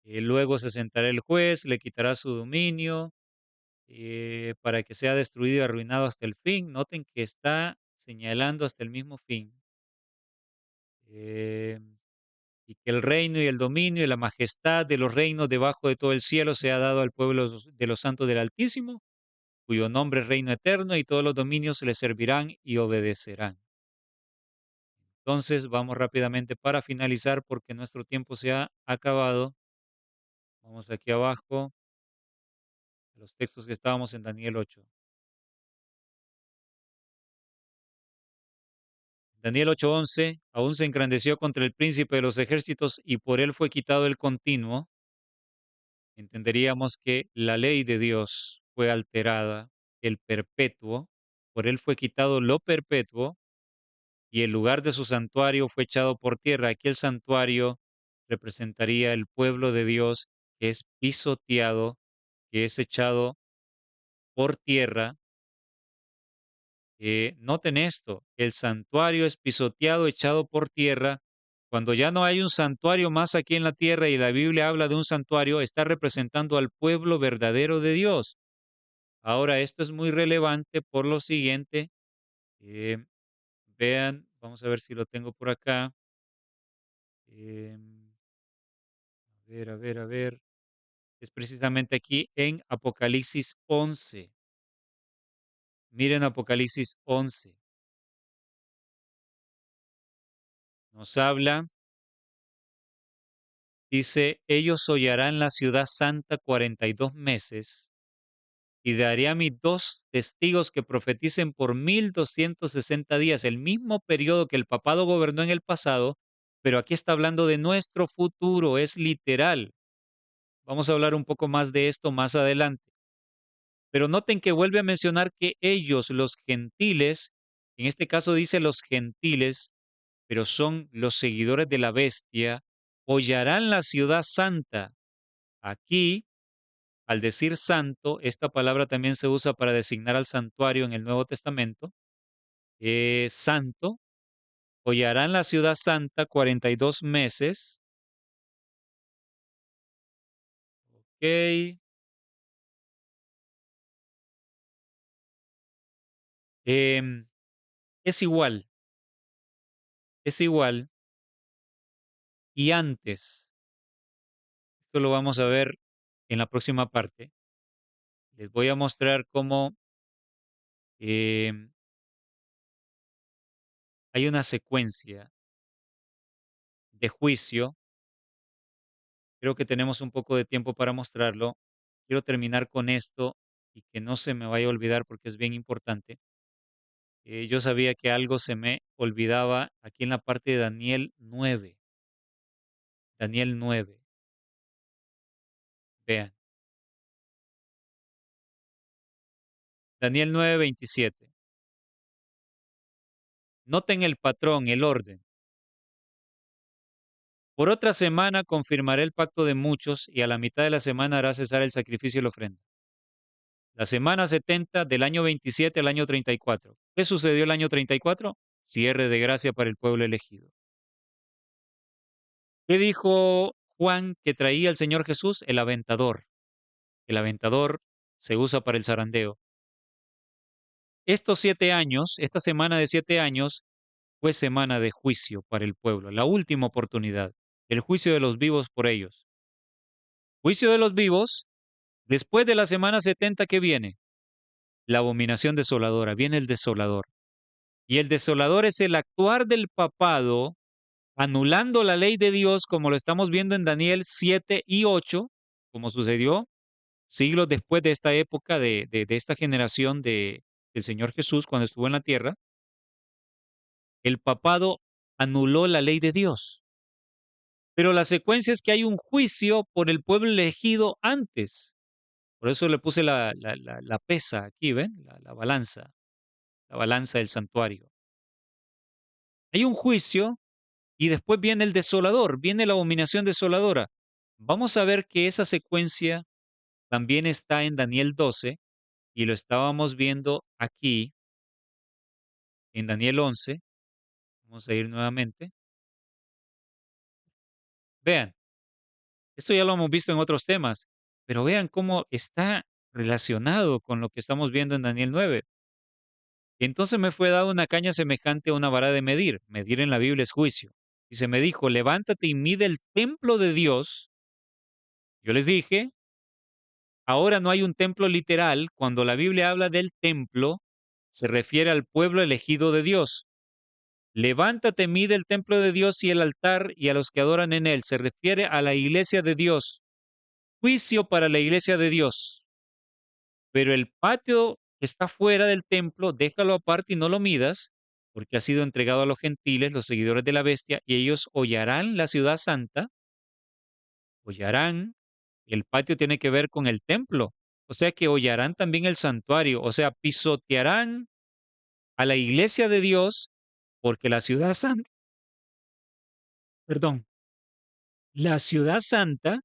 Luego se sentará el juez, le quitará su dominio para que sea destruido y arruinado hasta el fin. Noten que está señalando hasta el mismo fin. Eh, y que el reino y el dominio y la majestad de los reinos debajo de todo el cielo sea dado al pueblo de los santos del Altísimo, cuyo nombre es reino eterno y todos los dominios le servirán y obedecerán. Entonces, vamos rápidamente para finalizar porque nuestro tiempo se ha acabado. Vamos aquí abajo, a los textos que estábamos en Daniel 8. Daniel 8:11, aún se engrandeció contra el príncipe de los ejércitos y por él fue quitado el continuo. Entenderíamos que la ley de Dios fue alterada, el perpetuo, por él fue quitado lo perpetuo y el lugar de su santuario fue echado por tierra. Aquí el santuario representaría el pueblo de Dios que es pisoteado, que es echado por tierra. Noten esto, el santuario es pisoteado, echado por tierra. Cuando ya no hay un santuario más aquí en la tierra y la Biblia habla de un santuario, está representando al pueblo verdadero de Dios. Ahora, esto es muy relevante por lo siguiente. eh, Vean, vamos a ver si lo tengo por acá. em, a ver, a ver, a ver. Es precisamente aquí en Apocalipsis 11. Miren Apocalipsis 11. Nos habla. Dice, ellos hollarán la ciudad santa 42 meses y daré a mis dos testigos que profeticen por 1260 días, el mismo periodo que el papado gobernó en el pasado, pero aquí está hablando de nuestro futuro, es literal. Vamos a hablar un poco más de esto más adelante. Pero noten que vuelve a mencionar que ellos, los gentiles, en este caso dice los gentiles, pero son los seguidores de la bestia, hollarán la ciudad santa. Aquí, al decir santo, esta palabra también se usa para designar al santuario en el Nuevo Testamento. Santo, hollarán la ciudad santa 42 meses. Ok. Em, es igual, es igual. Y antes, esto lo vamos a ver en la próxima parte. Les voy a mostrar cómo em, hay una secuencia de juicio. Creo que tenemos un poco de tiempo para mostrarlo. Quiero terminar con esto y que no se me vaya a olvidar porque es bien importante. Yo sabía que algo se me olvidaba aquí en la parte de Daniel 9. Daniel 9. Vean. Daniel 9:27. Noten el patrón, el orden. Por otra semana confirmaré el pacto de muchos y a la mitad de la semana hará cesar el sacrificio y la ofrenda. La semana 70 del año 27 al año 34. ¿Qué sucedió el año 34? Cierre de gracia para el pueblo elegido. ¿Qué dijo Juan que traía el Señor Jesús? El aventador. El aventador se usa para el zarandeo. Estos 7 años, esta semana de 7 años, fue semana de juicio para el pueblo, la última oportunidad, el juicio de los vivos por ellos. Juicio de los vivos, después de la semana 70 que viene, la abominación desoladora, viene el desolador. Y el desolador es el actuar del papado, anulando la ley de Dios, como lo estamos viendo en Daniel 7 y 8, como sucedió siglos después de esta época, de esta generación del Señor Jesús cuando estuvo en la tierra. El papado anuló la ley de Dios. Pero la secuencia es que hay un juicio por el pueblo elegido antes. Por eso le puse la pesa aquí, ¿ven? La balanza del santuario. Hay un juicio y después viene el desolador, viene la abominación desoladora. Vamos a ver que esa secuencia también está en Daniel 12 y lo estábamos viendo aquí en Daniel 11. Vamos a ir nuevamente. Vean, esto ya lo hemos visto en otros temas, pero vean cómo está relacionado con lo que estamos viendo en Daniel 9. Entonces me fue dada una caña semejante a una vara de medir. Medir en la Biblia es juicio. Y se me dijo, levántate y mide el templo de Dios. Yo les dije, ahora no hay un templo literal. Cuando la Biblia habla del templo, se refiere al pueblo elegido de Dios. Levántate, mide el templo de Dios y el altar y a los que adoran en él. Se refiere a la iglesia de Dios. Juicio para la iglesia de Dios. Pero el patio que está fuera del templo, déjalo aparte y no lo midas. porque ha sido entregado a los gentiles, los seguidores de la bestia, y ellos hollarán la ciudad santa, hollarán, el patio tiene que ver con el templo, o sea que hollarán también el santuario, o sea, pisotearán a la iglesia de Dios, porque la ciudad santa, perdón, la ciudad santa,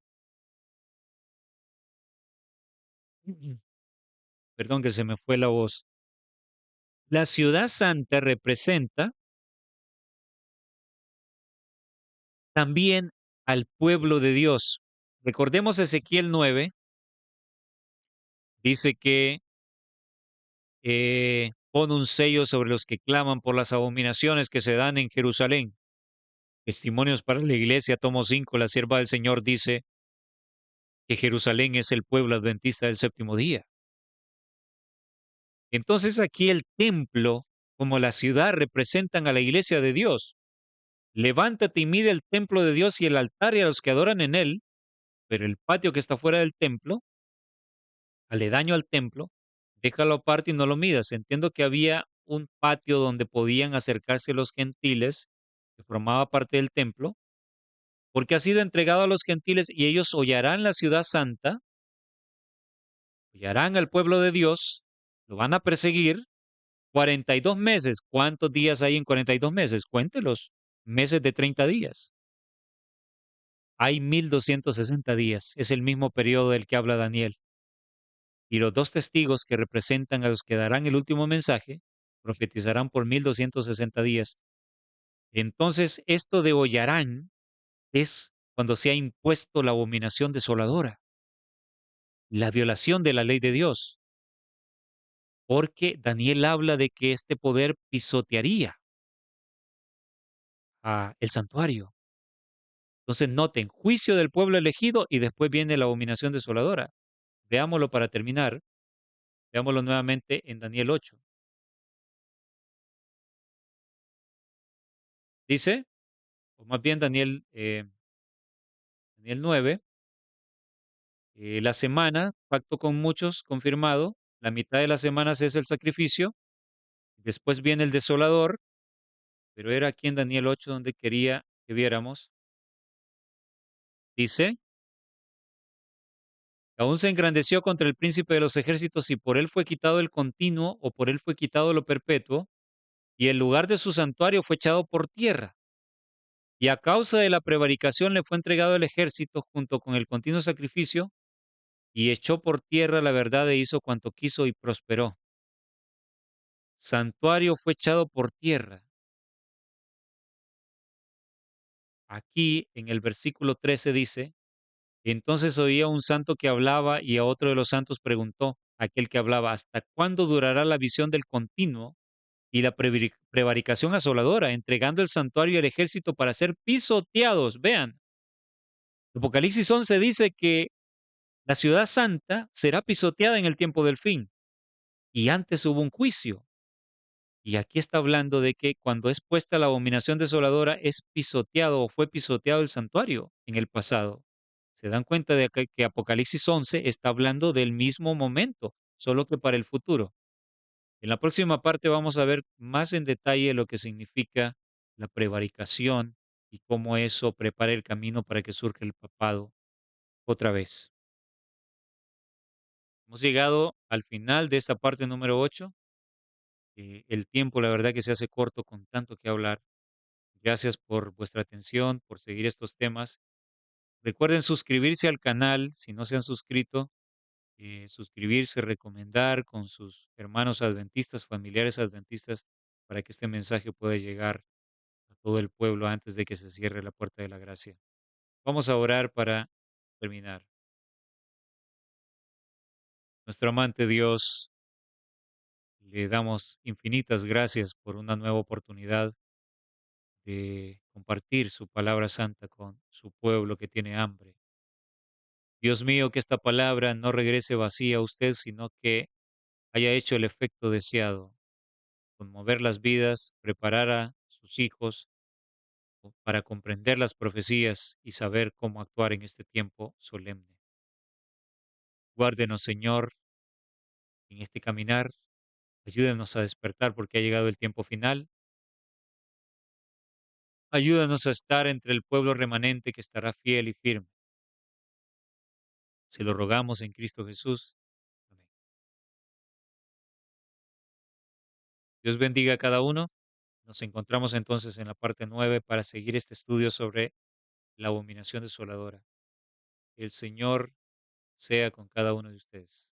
perdón que se me fue la voz, la ciudad santa representa también al pueblo de Dios. Recordemos Ezequiel 9, dice que pone un sello sobre los que claman por las abominaciones que se dan en Jerusalén. Testimonios para la iglesia, tomo 5, la sierva del Señor dice que Jerusalén es el pueblo adventista del séptimo día. Entonces aquí el templo, como la ciudad, representan a la iglesia de Dios. Levántate y mide el templo de Dios y el altar y a los que adoran en él, pero el patio que está fuera del templo, aledaño al templo, déjalo aparte y no lo midas. Entiendo que había un patio donde podían acercarse los gentiles, que formaba parte del templo, porque ha sido entregado a los gentiles y ellos hollarán la ciudad santa, hollarán al pueblo de Dios, lo van a perseguir 42 meses. ¿Cuántos días hay en 42 meses? Cuéntelos. Meses de 30 días. Hay 1260 días. Es el mismo periodo del que habla Daniel. Y los dos testigos que representan a los que darán el último mensaje profetizarán por 1260 días. Entonces, esto de hollarán es cuando se ha impuesto la abominación desoladora, la violación de la ley de Dios, porque Daniel habla de que este poder pisotearía a el santuario. Entonces, noten, juicio del pueblo elegido y después viene la abominación desoladora. Veámoslo para terminar, veámoslo nuevamente en Daniel 8. Dice, o más bien Daniel 9, la semana, pacto con muchos, confirmado, la mitad de las semanas es el sacrificio, después viene el desolador, pero era aquí en Daniel 8 donde quería que viéramos. Dice, aún se engrandeció contra el príncipe de los ejércitos y por él fue quitado el continuo o por él fue quitado lo perpetuo y el lugar de su santuario fue echado por tierra. Y a causa de la prevaricación le fue entregado el ejército junto con el continuo sacrificio y echó por tierra la verdad e hizo cuanto quiso y prosperó. Santuario fue echado por tierra. Aquí en el versículo 13 dice, entonces oía un santo que hablaba y a otro de los santos preguntó, aquel que hablaba, ¿hasta cuándo durará la visión del continuo y la prevaricación asoladora, entregando el santuario y el ejército para ser pisoteados? Vean, Apocalipsis 11 dice que la ciudad santa será pisoteada en el tiempo del fin y antes hubo un juicio. Y aquí está hablando de que cuando es puesta la abominación desoladora es pisoteado o fue pisoteado el santuario en el pasado. Se dan cuenta de que Apocalipsis 11 está hablando del mismo momento, solo que para el futuro. En la próxima parte vamos a ver más en detalle lo que significa la prevaricación y cómo eso prepara el camino para que surja el papado otra vez. Hemos llegado al final de esta parte número 8. El tiempo, la verdad, que se hace corto con tanto que hablar. Gracias por vuestra atención, por seguir estos temas. Recuerden suscribirse al canal si no se han suscrito, suscribirse, recomendar con sus hermanos adventistas, familiares adventistas, para que este mensaje pueda llegar a todo el pueblo antes de que se cierre la puerta de la gracia. Vamos a orar para terminar. Nuestro amante Dios, le damos infinitas gracias por una nueva oportunidad de compartir su palabra santa con su pueblo que tiene hambre. Dios mío, que esta palabra no regrese vacía a usted, sino que haya hecho el efecto deseado, conmover las vidas, preparar a sus hijos para comprender las profecías y saber cómo actuar en este tiempo solemne. Guárdenos, Señor, en este caminar. Ayúdenos a despertar porque ha llegado el tiempo final Ayúdanos a estar entre el pueblo remanente que estará fiel y firme. Se lo rogamos en Cristo Jesús. Amén. Dios bendiga a cada uno. Nos encontramos entonces en la parte 9 para seguir este estudio sobre la abominación desoladora. El Señor sea con cada uno de ustedes.